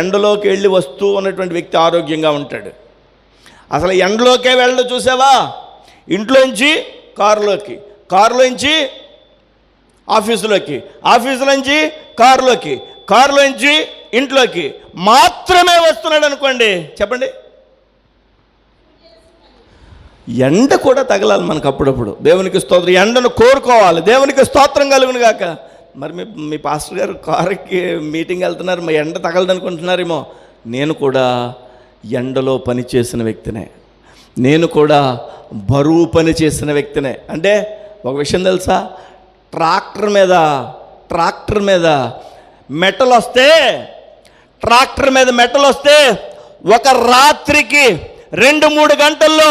ఎండలోకి వెళ్ళి వస్తూ ఉన్నటువంటి వ్యక్తి ఆరోగ్యంగా ఉంటాడు. అసలు ఎండలోకే వెళ్ళడు చూసావా? ఇంట్లోంచి కారులోకి, కారులోంచి ఆఫీసులోకి, ఆఫీసులోంచి కారులోకి, కారులోంచి ఇంట్లోకి మాత్రమే వస్తున్నాడు అనుకోండి, చెప్పండి. ఎండ కూడా తగలాలి మనకు అప్పుడప్పుడు. దేవునికి స్తోత్రం. ఎండను కోరుకోవాలి. దేవునికి స్తోత్రం కలుగును గాక. మరి మీ పాస్టర్ గారు కారుకి మీటింగ్ వెళ్తున్నారు, మా ఎండ తగలదు అనుకుంటున్నారేమో. నేను కూడా ఎండలో పని చేసిన వ్యక్తినే, నేను కూడా బరువు పని చేసిన వ్యక్తినే. అంటే ఒక విషయం తెలుసా, ట్రాక్టర్ మీద మెటల్ వస్తే, ట్రాక్టర్ మీద మెటల్ వస్తే ఒక రాత్రికి 2-3 గంటల్లో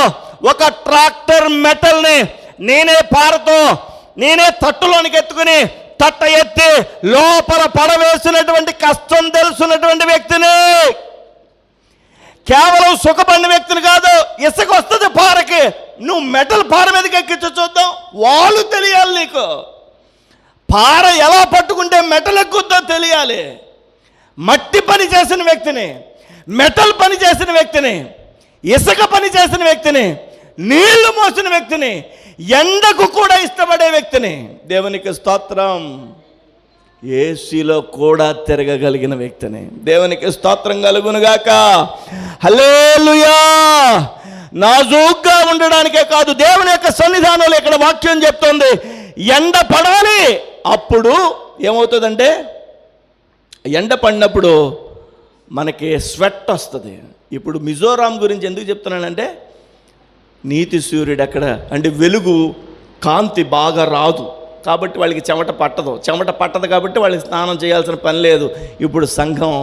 ఒక ట్రాక్టర్ మెటల్ని నేనే పారతో, నేనే తట్టులోనికి ఎత్తుకుని తట్ట ఎత్తి లోపల పడవేసినటువంటి కష్టం తెలుసున్నటువంటి వ్యక్తిని. కేవలం సుఖపడిన వ్యక్తిని కాదు. ఇసుక వస్తుంది పారకి, నువ్వు మెటల్ పార మీదకి ఎక్కించు చూద్దాం. వాళ్ళు తెలియాలి నీకు. పార ఎలా పట్టుకుంటే మెటల్ ఎక్కుద్దో తెలియాలి. మట్టి పని చేసిన వ్యక్తిని, మెటల్ పని చేసిన వ్యక్తిని, ఇసుక పని చేసిన వ్యక్తిని, నీళ్లు మోసిన వ్యక్తిని, ఎండకు కూడా ఇష్టపడే వ్యక్తిని. దేవునికి స్తోత్రం. ఏసీలో కూడా తిరగగలిగిన వ్యక్తిని. దేవునికి స్తోత్రం కలుగునుగాక. హల్లెలూయా. నాజూగ్గా ఉండడానికే కాదు, దేవుని యొక్క సన్నిధానంలో ఇక్కడ వాక్యం చెప్తుంది, ఎండ పడాలి. అప్పుడు ఏమవుతుందంటే, ఎండ పడినప్పుడు మనకి స్వెట్ వస్తుంది. ఇప్పుడు మిజోరాం గురించి ఎందుకు చెప్తున్నానంటే, నీతి సూర్యుడు అక్కడ అంటే వెలుగు కాంతి బాగా రాదు కాబట్టి వాళ్ళకి చెమట పట్టదు కాబట్టి వాళ్ళకి స్నానం చేయాల్సిన పని లేదు. ఇప్పుడు సంఘం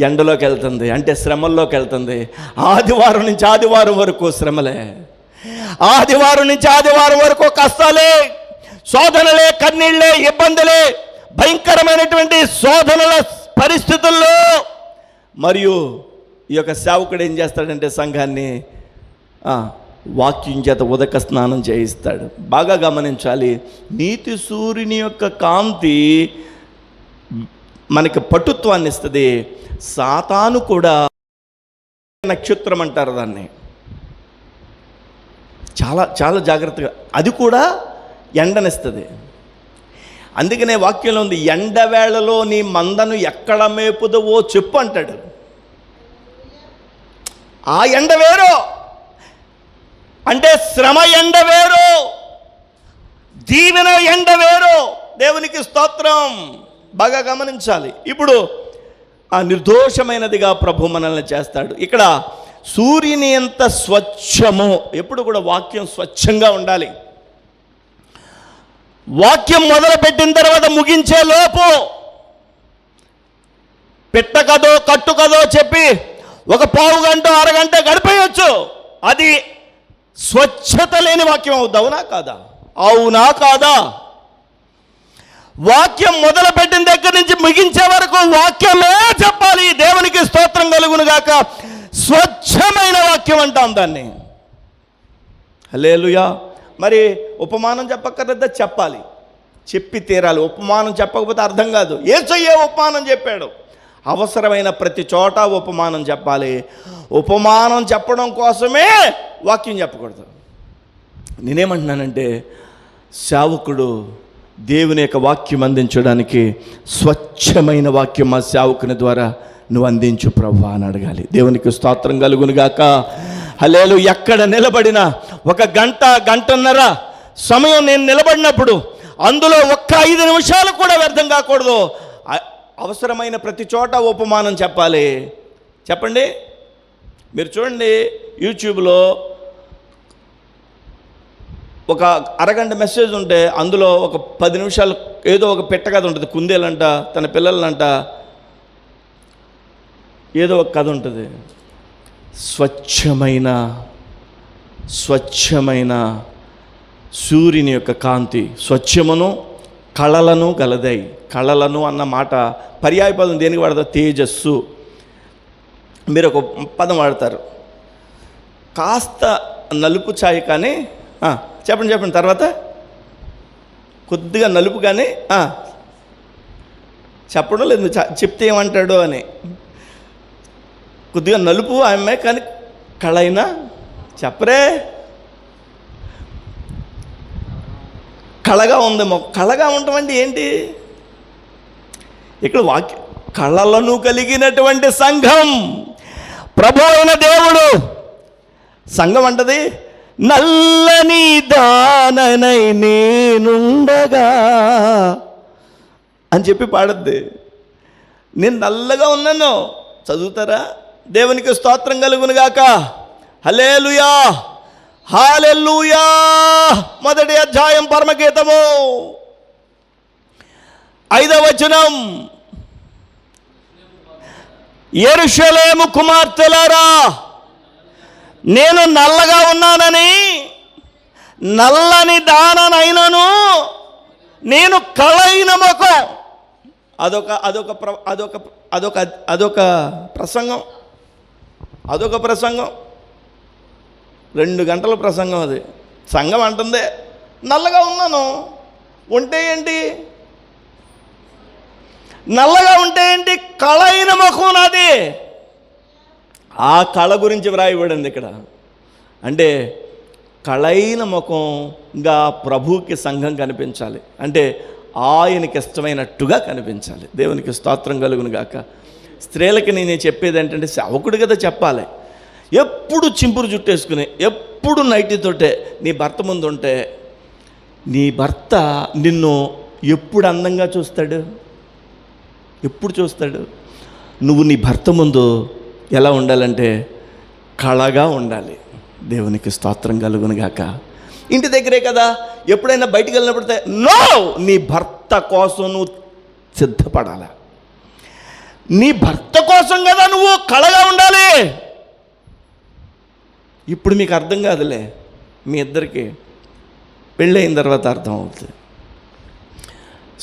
ఎండలోకి వెళ్తుంది, అంటే శ్రమల్లోకి వెళ్తుంది. ఆదివారం నుంచి ఆదివారం వరకు శ్రమలే, ఆదివారం నుంచి ఆదివారం వరకు కష్టాలే, శోధనలే, కన్నీళ్ళే, ఇబ్బందులే, భయంకరమైనటువంటి శోధనల పరిస్థితుల్లో. మరియు ఈ యొక్క సేవకుడు ఏం చేస్తాడంటే సంఘాన్ని వాక్యం చేత ఉదక స్నానం చేయిస్తాడు. బాగా గమనించాలి, నీతి సూర్యుని యొక్క కాంతి మనకి పటుత్వాన్ని ఇస్తుంది. సాతాను కూడా నక్షత్రం అంటారు దాన్ని, చాలా చాలా జాగ్రత్తగా, అది కూడా ఎండనిస్తుంది. అందుకనే వాక్యంలో ఉంది, ఎండవేళలో నీ మందను ఎక్కడ మేపుదవో చెప్పు అంటాడు. ఆ ఎండ వేరు, అంటే శ్రమ ఎండ వేరు, దీవెన ఎండ వేరు. దేవునికి స్తోత్రం. బాగా గమనించాలి. ఇప్పుడు ఆ నిర్దోషమైనదిగా ప్రభు మనల్ని చేస్తాడు. ఇక్కడ సూర్యుని ఎంత స్వచ్ఛమో, ఎప్పుడు కూడా వాక్యం స్వచ్ఛంగా ఉండాలి. వాక్యం మొదలుపెట్టిన తర్వాత ముగించే లోపు పెట్ట కదో కట్టు కదో చెప్పి ఒక పావు గంట అరగంట గడిపేయచ్చు. అది స్వచ్ఛత లేని వాక్యం అవుద్ది. అవునా కాదా? అవునా కాదా? వాక్యం మొదలుపెట్టిన దగ్గర నుంచి ముగించే వరకు వాక్యమే చెప్పాలి. దేవునికి స్తోత్రం కలుగునుగాక. స్వచ్ఛమైన వాక్యం అంటాం దాన్ని. హల్లెలూయా. మరి ఉపమానం చెప్పక్కర్లేదా? చెప్పాలి, చెప్పి తీరాలి. ఉపమానం చెప్పకపోతే అర్థం కాదు. యేసయ్య ఉపమానం చెప్పాడు. అవసరమైన ప్రతి చోట ఉపమానం చెప్పాలి. ఉపమానం చెప్పడం కోసమే వాక్యం చెప్పకూడదు. నేనేమంటున్నానంటే, సేవకుడు దేవుని యొక్క వాక్యం అందించడానికి స్వచ్ఛమైన వాక్యం మా సేవకుని ద్వారా నువ్వు అందించు ప్రభువా అని అడగాలి. దేవునికి స్తోత్రం కలుగునుగాక. హల్లెలూయా. ఎక్కడ నిలబడినా ఒక గంటన్నర సమయం నేను నిలబడినప్పుడు అందులో ఒక్క 5 నిమిషాలు కూడా వ్యర్థం కాకూడదు. అవసరమైన ప్రతి చోట ఉపమానం చెప్పాలి. చెప్పండి, మీరు చూడండి, యూట్యూబ్లో ఒక అరగంట మెసేజ్ ఉంటే అందులో ఒక 10 నిమిషాలు ఏదో ఒక పెట్ట కథ ఉంటుంది. కుందేలంట తన పిల్లలంట ఏదో ఒక కథ ఉంటుంది. స్వచ్ఛమైన సూర్యుని యొక్క కాంతి స్వచ్ఛమును కళలను గలదై. కళలను అన్న మాట పర్యాయ పదం దేనికి వాడతారు? తేజస్సు. మీరు ఒక పదం వాడతారు, కాస్త నలుపు ఛాయ్ కానీ చెప్పండి తర్వాత కొద్దిగా నలుపు కానీ చెప్పడం లేదు, చెప్తే ఏమంటాడు అని. కొద్దిగా నలుపు ఆమె, కానీ కళైనా చెప్పరే. కళగా ఉందేమో. కళగా ఉండటం అంటే ఏంటి? ఇక్కడ వాక్యం, కళలను కలిగినటువంటి సంఘం, ప్రభు అయిన దేవుడు. సంఘం అంటది, నల్లని దాననై నేనుండగా అని చెప్పి పాడద్ది. నేను నల్లగా ఉన్నాను. చదువుతారా? దేవునికి స్తోత్రం కలుగునుగాక. హల్లెలూయా, హల్లెలూయా. 1వ అధ్యాయం పరమగీతము 5వ వచనం. యెరూషలేము కుమార్తెలారా, నేను నల్లగా ఉన్నానని, నల్లని దాననైనను నేను కళైన ముఖం. అదొక ప్రసంగం. 2 గంటల ప్రసంగం అది. సంఘం అంటుంది నల్లగా ఉన్నాను. ఉంటే ఏంటి? నల్లగా ఉంటే ఏంటి? కళైన ముఖం నాది. ఆ కళ గురించి వ్రాయబడింది ఇక్కడ. అంటే కళైన ముఖంగా ప్రభువుకి సంఘం కనిపించాలి. అంటే ఆయనకి ఇష్టమైనట్టుగా కనిపించాలి. దేవునికి స్తోత్రం కలుగును గాక. స్త్రీలకి నేను చెప్పేది ఏంటంటే, సేవకుడు కదా చెప్పాలి. ఎప్పుడు చింపురు జుట్టేసుకుని, ఎప్పుడు నైటీతోటే నీ భర్త ముందు ఉంటే, నీ భర్త నిన్ను ఎప్పుడు అందంగా చూస్తాడు? ఎప్పుడు చూస్తాడు? నువ్వు నీ భర్త ముందు ఎలా ఉండాలంటే కళగా ఉండాలి. దేవునికి స్తోత్రం కలుగును గాక. ఇంటి దగ్గరే కదా, ఎప్పుడైనా బయటికి వెళ్ళినప్పుడైతే నో, నీ భర్త కోసం నువ్వు సిద్ధపడాలి. నీ భర్త కోసం కదా నువ్వు కళగా ఉండాలి. ఇప్పుడు మీకు అర్థం కాదులే, మీ ఇద్దరికి పెళ్ళయిన తర్వాత అర్థం అవుతుంది.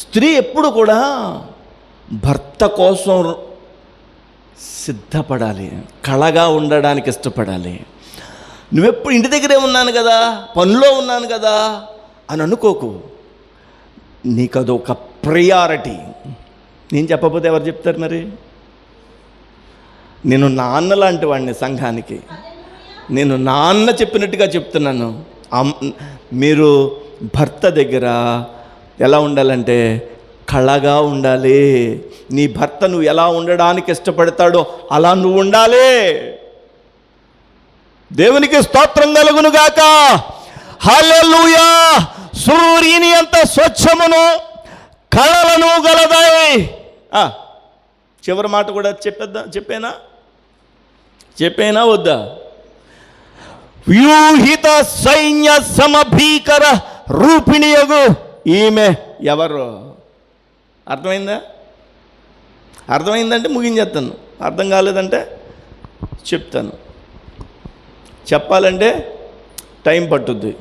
స్త్రీ ఎప్పుడు కూడా భర్త కోసం సిద్ధపడాలి, కళగా ఉండడానికి ఇష్టపడాలి. నువ్వెప్పుడు ఇంటి దగ్గరే ఉన్నాను కదా, పనిలో ఉన్నాను కదా అని అనుకోకు. నీకు అదొక ప్రయారిటీ. నేను చెప్పకపోతే ఎవరు చెప్తారు మరి? నేను నాన్న లాంటి వాడిని సంఘానికి. నేను నాన్న చెప్పినట్టుగా చెప్తున్నాను. మీరు భర్త దగ్గర ఎలా ఉండాలంటే కళగా ఉండాలి. నీ భర్త నువ్వు ఎలా ఉండడానికి ఇష్టపడతాడో అలా నువ్వు ఉండాలి. దేవునికి స్తోత్రం కలుగును గాక. హల్లెలూయా. సూర్యుని అంత స్వచ్ఛమును కళలను గలదాయి. చివరి మాట కూడా చెప్పేనా వద్దా? వ్యూహిత సైన్య సమభీకర రూపిణియగు ఈమె ఎవరు? అర్థమైందంటే ముగించేస్తాను, అర్థం కాలేదంటే చెప్తాను. చెప్పాలంటే టైం పట్టుద్ది.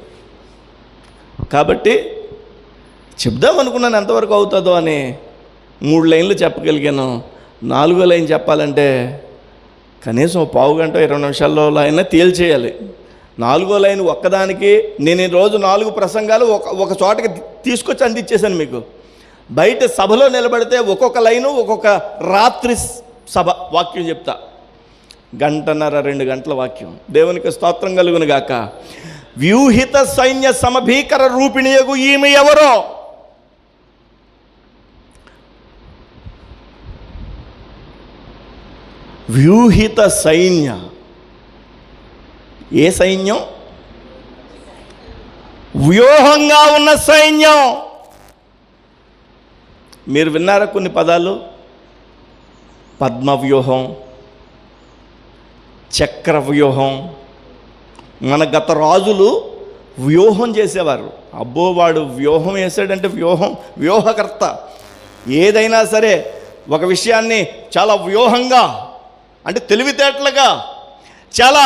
కాబట్టి చెప్దాం అనుకున్నాను, ఎంతవరకు అవుతుందో అని 3 లైన్లు చెప్పగలిగాను. 4వ లైన్ చెప్పాలంటే కనీసం 15 గంట 20 నిమిషాల్లో అయినా తేల్చేయాలి. 4వ లైన్ ఒక్కదానికి నేను ఈరోజు 4 ప్రసంగాలు ఒక చోటకి తీసుకొచ్చి అందించేశాను మీకు. బయట సభలో నిలబడితే ఒక్కొక్క లైను ఒక్కొక్క రాత్రి సభ వాక్యం చెప్తా. 1.5-2 గంటల వాక్యం. దేవునికి స్తోత్రం కలుగును గాక. వ్యూహిత సైన్య సమభీకర రూపిణియగు ఈమె ఎవరో? వ్యూహిత సైన్య. ఏ సైన్యం? వ్యూహంగా ఉన్న సైన్యం. మీరు విన్నారా కొన్ని పదాలు? పద్మవ్యూహం, చక్రవ్యూహం. మన గత రాజులు వ్యూహం చేసేవారు. అబ్బో, వాడు వ్యూహం వేసాడంటే వ్యూహకర్త. ఏదైనా సరే ఒక విషయాన్ని చాలా వ్యూహంగా, అంటే తెలివితేటలుగా, చాలా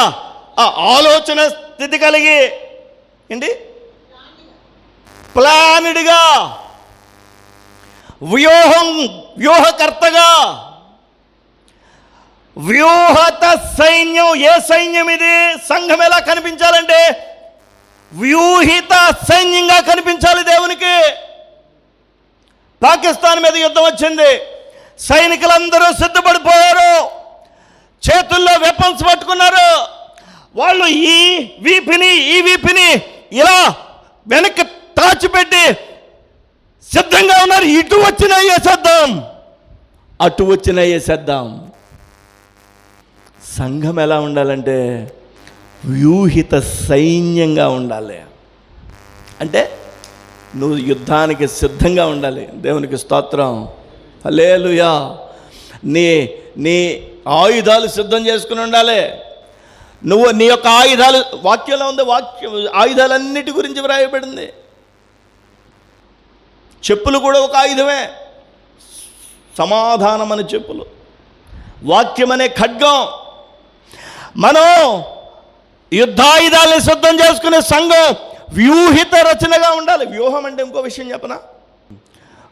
ఆలోచన స్థితి కలిగి, ఏంటి, ప్లాన్డ్గా, వ్యూహకర్తగా. వ్యూహత సైన్యం. ఏ సైన్యం ఇది? సంఘం ఎలా కనిపించాలంటే వ్యూహిత సైన్యంగా కనిపించాలి దేవునికి. పాకిస్తాన్ మీద యుద్ధం వచ్చింది. సైనికులందరూ సిద్ధపడిపోయారు, చేతుల్లో వెపన్స్ పట్టుకున్నారు. వాళ్ళు ఈ వీపిని ఇలా వెనక్కి తాచిపెట్టి సిద్ధంగా ఉన్నారు. ఇటు వచ్చిన వేసేద్దాం, అటు వచ్చిన వేసేద్దాం. సంఘం ఎలా ఉండాలంటే వ్యూహిత సైన్యంగా ఉండాలి. అంటే నువ్వు యుద్ధానికి సిద్ధంగా ఉండాలి. దేవునికి స్తోత్రం, హల్లెలూయా. నీ ఆయుధాలు సిద్ధం చేసుకుని ఉండాలి. నువ్వు నీ యొక్క ఆయుధాలు, వాక్యంలో ఉంది, ఆయుధాలన్నిటి గురించి వ్రాయబడింది. చెప్పులు కూడా ఒక ఆయుధమే, సమాధానం అనే చెప్పులు, వాక్యం అనే ఖడ్గం. మనం యుద్ధాయుధాలను సిద్ధం చేసుకునే సంఘం వ్యూహిత రచనగా ఉండాలి. వ్యూహం అంటే ఇంకో విషయం చెప్పనా,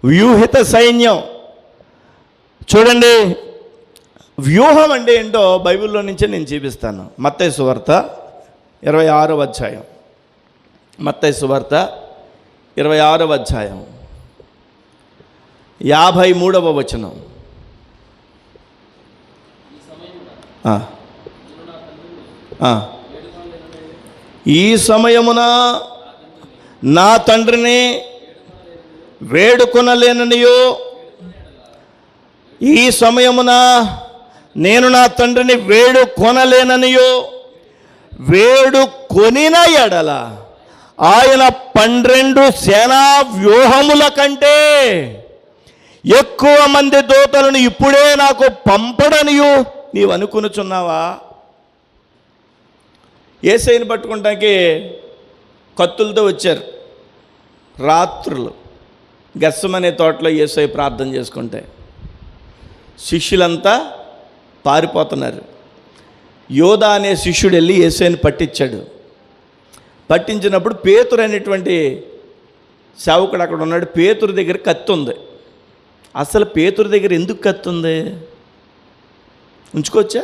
వ్యూహిత సైన్యం. చూడండి, వ్యూహం అంటే ఏంటో బైబిల్లో నుంచే నేను చూపిస్తాను. మత్తయి సువార్త 26వ అధ్యాయం, మత్తయి సువార్త 26వ అధ్యాయం 53వ వచనం. ఈ సమయమున నా తండ్రిని వేడుకొనలేననియో, ఈ సమయమున నేను నా తండ్రిని వేడుకొనలేననియో, వేడుకొనిన ఎడల ఆయన 12 సేనా వ్యూహముల కంటే ఎక్కువ మంది దూతలను ఇప్పుడే నాకు పంపడనియు నీవు అనుకునుచున్నావా? యేసయ్యను పట్టుకుంటానికి కత్తులతో వచ్చారు రాత్రులు. గెత్సెమనే తోటలో యేసయ్య ప్రార్థన చేసుకుంటే శిష్యులంతా పారిపోతున్నారు. యోధా అనే శిష్యుడు వెళ్ళి యేసయ్యను పట్టించాడు. పట్టించినప్పుడు పేతురు అనేటువంటి సేవకుడు అక్కడ ఉన్నాడు. పేతురు దగ్గర కత్తి ఉంది. అసలు పేతురు దగ్గర ఎందుకు కత్తి ఉంది? ఉంచుకోవచ్చా?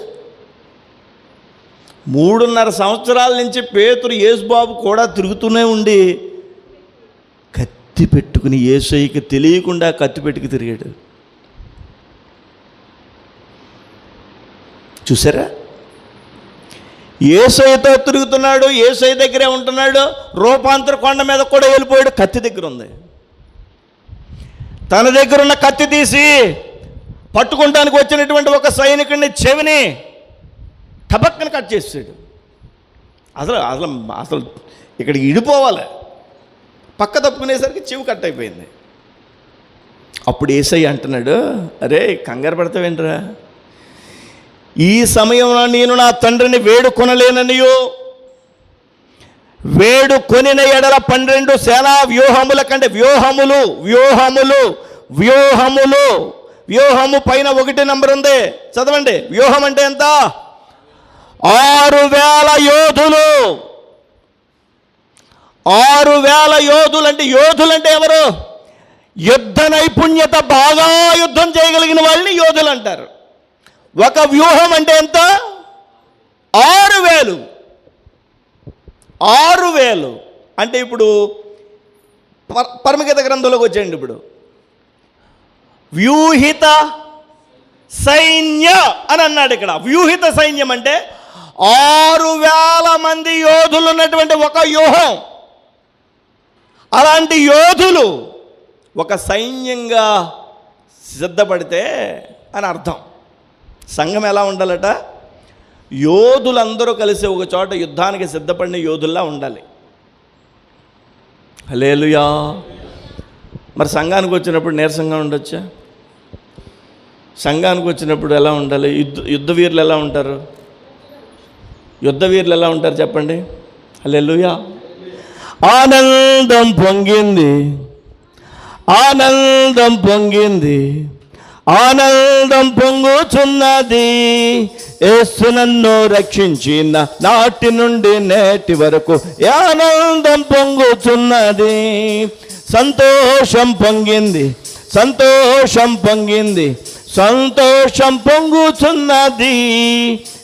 3.5 సంవత్సరాల నుంచి పేతురు యేసుబాబు కూడా తిరుగుతూనే ఉండి కత్తి పెట్టుకుని, యేసయ్యకి తెలియకుండా కత్తి పెట్టుకు తిరిగాడు. చూసారా? యేసయ్యతో తిరుగుతున్నాడు, యేసయ్య దగ్గరే ఉంటున్నాడు. రూపాంతర కొండ మీద కూడా వెళ్ళిపోయాడు, కత్తి దగ్గర ఉంది. తన దగ్గర ఉన్న కత్తి తీసి పట్టుకుంటానికి వచ్చినటువంటి ఒక సైనికుడిని చెవిని టబక్కని కట్ చేసాడు. అసలు ఇక్కడికి ఇడిపోవాలి, పక్క తప్పుకునేసరికి చెవి కట్ అయిపోయింది. అప్పుడు యేసయ్య అంటున్నాడు, అరే కంగారు పడతావేంట్రా, ఈ సమయంలో నేను నా తండ్రిని వేడుకొనలేననియో, వేడుకొనిన ఎడల 12 సేనా వ్యూహముల కంటే, వ్యూహము పైన 1 నంబర్ ఉంది, చదవండి. వ్యూహం అంటే ఎంత? 6,000 యోధులు. 6,000 యోధులు అంటే, యోధులు అంటే ఎవరు? యుద్ధ నైపుణ్యత, బాగా యుద్ధం చేయగలిగిన వాళ్ళని యోధులు అంటారు. ఒక వ్యూహం అంటే ఎంత? 6,000. 6,000 అంటే ఇప్పుడు పరమగీత గ్రంథంలోకి వచ్చేయండి. ఇప్పుడు వ్యూహిత సైన్య అని అన్నాడు ఇక్కడ. వ్యూహిత సైన్యం అంటే 6,000 మంది యోధులు ఉన్నటువంటి ఒక వ్యూహం. అలాంటి యోధులు ఒక సైన్యంగా సిద్ధపడితే అని అర్థం. సంఘం ఎలా ఉండాలట? యోధులందరూ కలిసి ఒక చోట యుద్ధానికి సిద్ధపడిన యోధుల్లా ఉండాలి. హల్లెలూయా. మరి సంఘానికి వచ్చినప్పుడు నీరసంగా ఉండొచ్చా? సంఘానికి వచ్చినప్పుడు ఎలా ఉండాలి? యుద్ధ వీరులు ఎలా ఉంటారు? యుద్ధ వీరులు ఎలా ఉంటారు చెప్పండి? హల్లెలూయా. ఆనందం పొంగింది, ఆనందం పొంగింది, ఆనందం పొంగుచున్నది, యేసు నన్ను రక్షించిన నాటి నుండి నేటి వరకు ఆనందం పొంగుచున్నది. సంతోషం పొంగింది, సంతోషం పొంగింది, సంతోషం పొంగుచున్నది,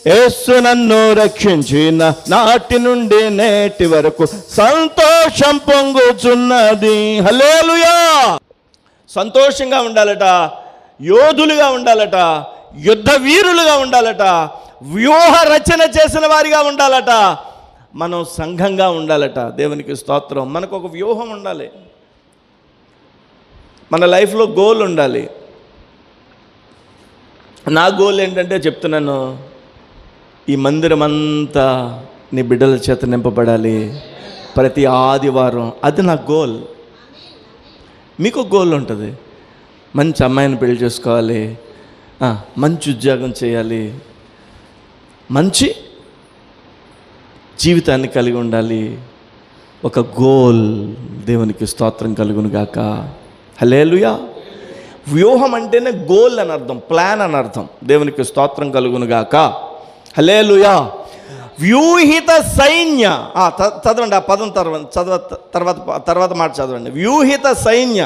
యేసు నన్ను రక్షించిన నాటి నుండి నేటి వరకు సంతోషం పొంగుచున్నది. హల్లెలూయా. సంతోషంగా ఉండాలట. యోధులుగా ఉండాలట, యుద్ధ వీరులుగా ఉండాలట, వ్యూహ రచన చేసిన వారిగా ఉండాలట, మనం సంఘంగా ఉండాలట. దేవునికి స్తోత్రం. మనకు ఒక వ్యూహం ఉండాలి, మన లైఫ్లో గోల్ ఉండాలి. నా గోల్ ఏంటంటే చెప్తున్నాను, ఈ మందిరం అంతా నీ బిడ్డల చేత నింపబడాలి ప్రతి ఆదివారం. అది నా గోల్. మీకు గోల్ ఉంటుంది, మంచి అమ్మాయిని పెళ్లి చేసుకోవాలి, మంచి ఉద్యోగం చేయాలి, మంచి జీవితాన్ని కలిగి ఉండాలి. ఒక గోల్. దేవునికి స్తోత్రం కలుగును గాక. హల్లెలూయా. వ్యూహం అంటేనే గోల్ అని అర్థం, ప్లాన్ అని అర్థం. దేవునికి స్తోత్రం కలుగును గాక. హల్లెలూయా. వ్యూహిత సైన్య. చదవండి ఆ పదం తర్వాత మాట చదవండి. వ్యూహిత సైన్య,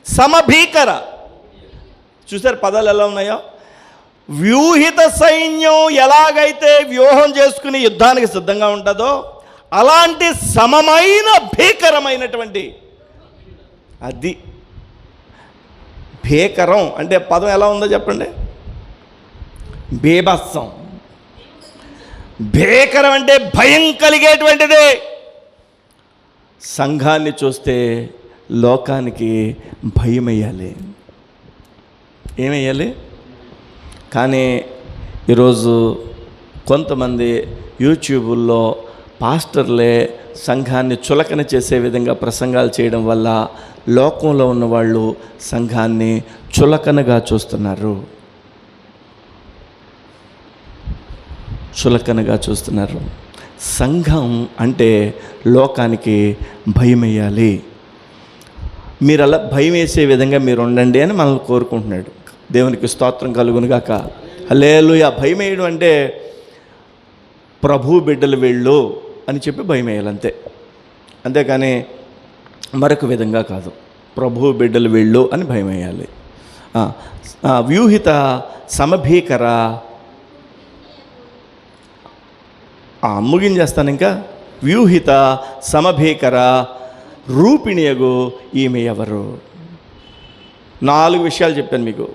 సమభీకర. చూసారు పదాలు ఎలా ఉన్నాయో? వ్యూహిత సైన్యం ఎలాగైతే వ్యూహం చేసుకుని యుద్ధానికి సిద్ధంగా ఉంటుందో అలాంటి సమమైన భీకరమైనటువంటి, అది భీకరం అంటే పదం ఎలా ఉందో చెప్పండి. బీభత్సం. భీకరం అంటే భయం కలిగేటువంటిది. సంఘాన్ని చూస్తే లోకానికి భయం వేయాలి. ఏమేయాలి? కానీ ఈరోజు కొంతమంది యూట్యూబుల్లో పాస్టర్లే సంఘాన్ని చులకన చేసే విధంగా ప్రసంగాలు చేయడం వల్ల లోకంలో ఉన్నవాళ్ళు సంఘాన్ని చులకనగా చూస్తున్నారు, చులకనగా చూస్తున్నారు. సంఘం అంటే లోకానికి భయం వేయాలి. మీరు అలా భయం వేసే విధంగా మీరు ఉండండి అని మనల్ని కోరుకుంటున్నాడు. దేవునికి స్తోత్రం కలుగును గాక. హల్లెలూయా. భయం వేయడం అంటే ప్రభు బిడ్డలు వెళ్ళు అని చెప్పి భయం వేయాలి అంతే, అంతేకాని మరొక విధంగా కాదు. ప్రభు బిడ్డలు వెళ్ళు అని భయం వేయాలి. వ్యూహిత సమభీకర. ముగించేస్తాను ఇంకా. వ్యూహిత సమభీకర రూపిణియగు ఈమె ఎవరు? 4 విషయాలు చెప్పాను మీకు.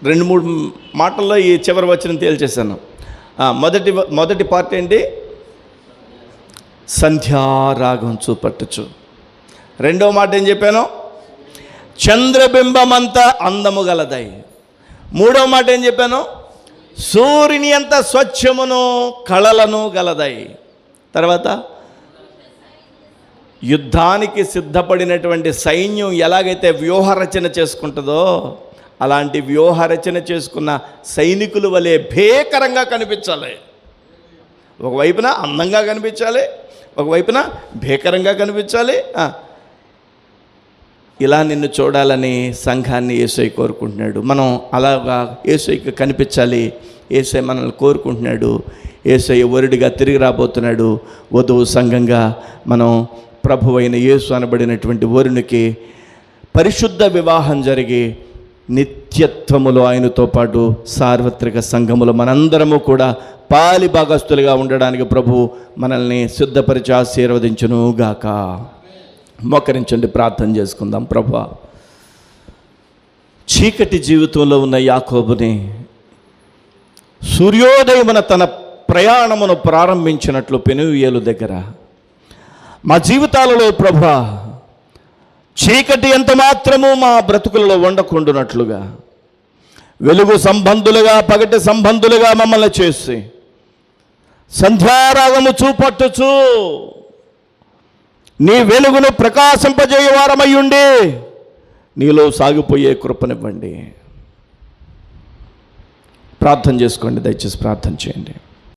2-3 మాటల్లో ఈ చివరి వచనం తేల్చేశాను. మొదటి పార్ట్ ఏంటి? సంధ్యారాగం చూపట్టుచు. రెండవ మాట ఏం చెప్పాను? చంద్రబింబమంత అందము గలదై. మూడవ మాట ఏం చెప్పాను? సూర్యుని అంత స్వచ్ఛమును కళలను గలదై. తర్వాత యుద్ధానికి సిద్ధపడినటువంటి సైన్యం ఎలాగైతే వ్యూహరచన చేసుకుంటుందో అలాంటి వ్యూహరచన చేసుకున్న సైనికుల వలె భీకరంగా కనిపించాలి. ఒకవైపున అందంగా కనిపించాలి, ఒకవైపున భీకరంగా కనిపించాలి. ఇలా నిన్ను చూడాలని సంఘాన్ని యేసయ్య కోరుకుంటున్నాడు. మనం అలాగా యేసయ్యకి కనిపించాలి. యేసయ్య మనల్ని కోరుకుంటున్నాడు. యేసయ్య వరుడిగా తిరిగి రాబోతున్నాడు. వధువు సంఘంగా మనం ప్రభువైన యేసు అనబడినటువంటి వరునికి పరిశుద్ధ వివాహం జరిగి నిత్యత్వములో ఆయనతో పాటు సార్వత్రిక సంఘములో మనందరము కూడా పాలి భాగస్తులుగా ఉండడానికి ప్రభు మనల్ని సిద్ధపరిచి ఆశీర్వదించునుగాక. మోకరించండి, ప్రార్థన చేసుకుందాం. ప్రభువా, చీకటి జీవితంలో ఉన్న యాకోబుని సూర్యోదయమున తన ప్రయాణమును ప్రారంభించినట్లు పెనుయేలు దగ్గర మా జీవితాలలో ప్రభువా చీకటి ఎంత మాత్రము మా బ్రతుకులలో ఉండకుండునట్లుగా వెలుగు సంబంధులుగా పగటి సంబంధులుగా మమ్మల్ని చేసి సంధ్యారాగము చూపట్టుచు నీ వెలుగును ప్రకాశింపజేయవారమయ్యుండి నీలో సాగిపోయే కృపనివ్వండి. ప్రార్థన చేసుకోండి, దయచేసి ప్రార్థన చేయండి.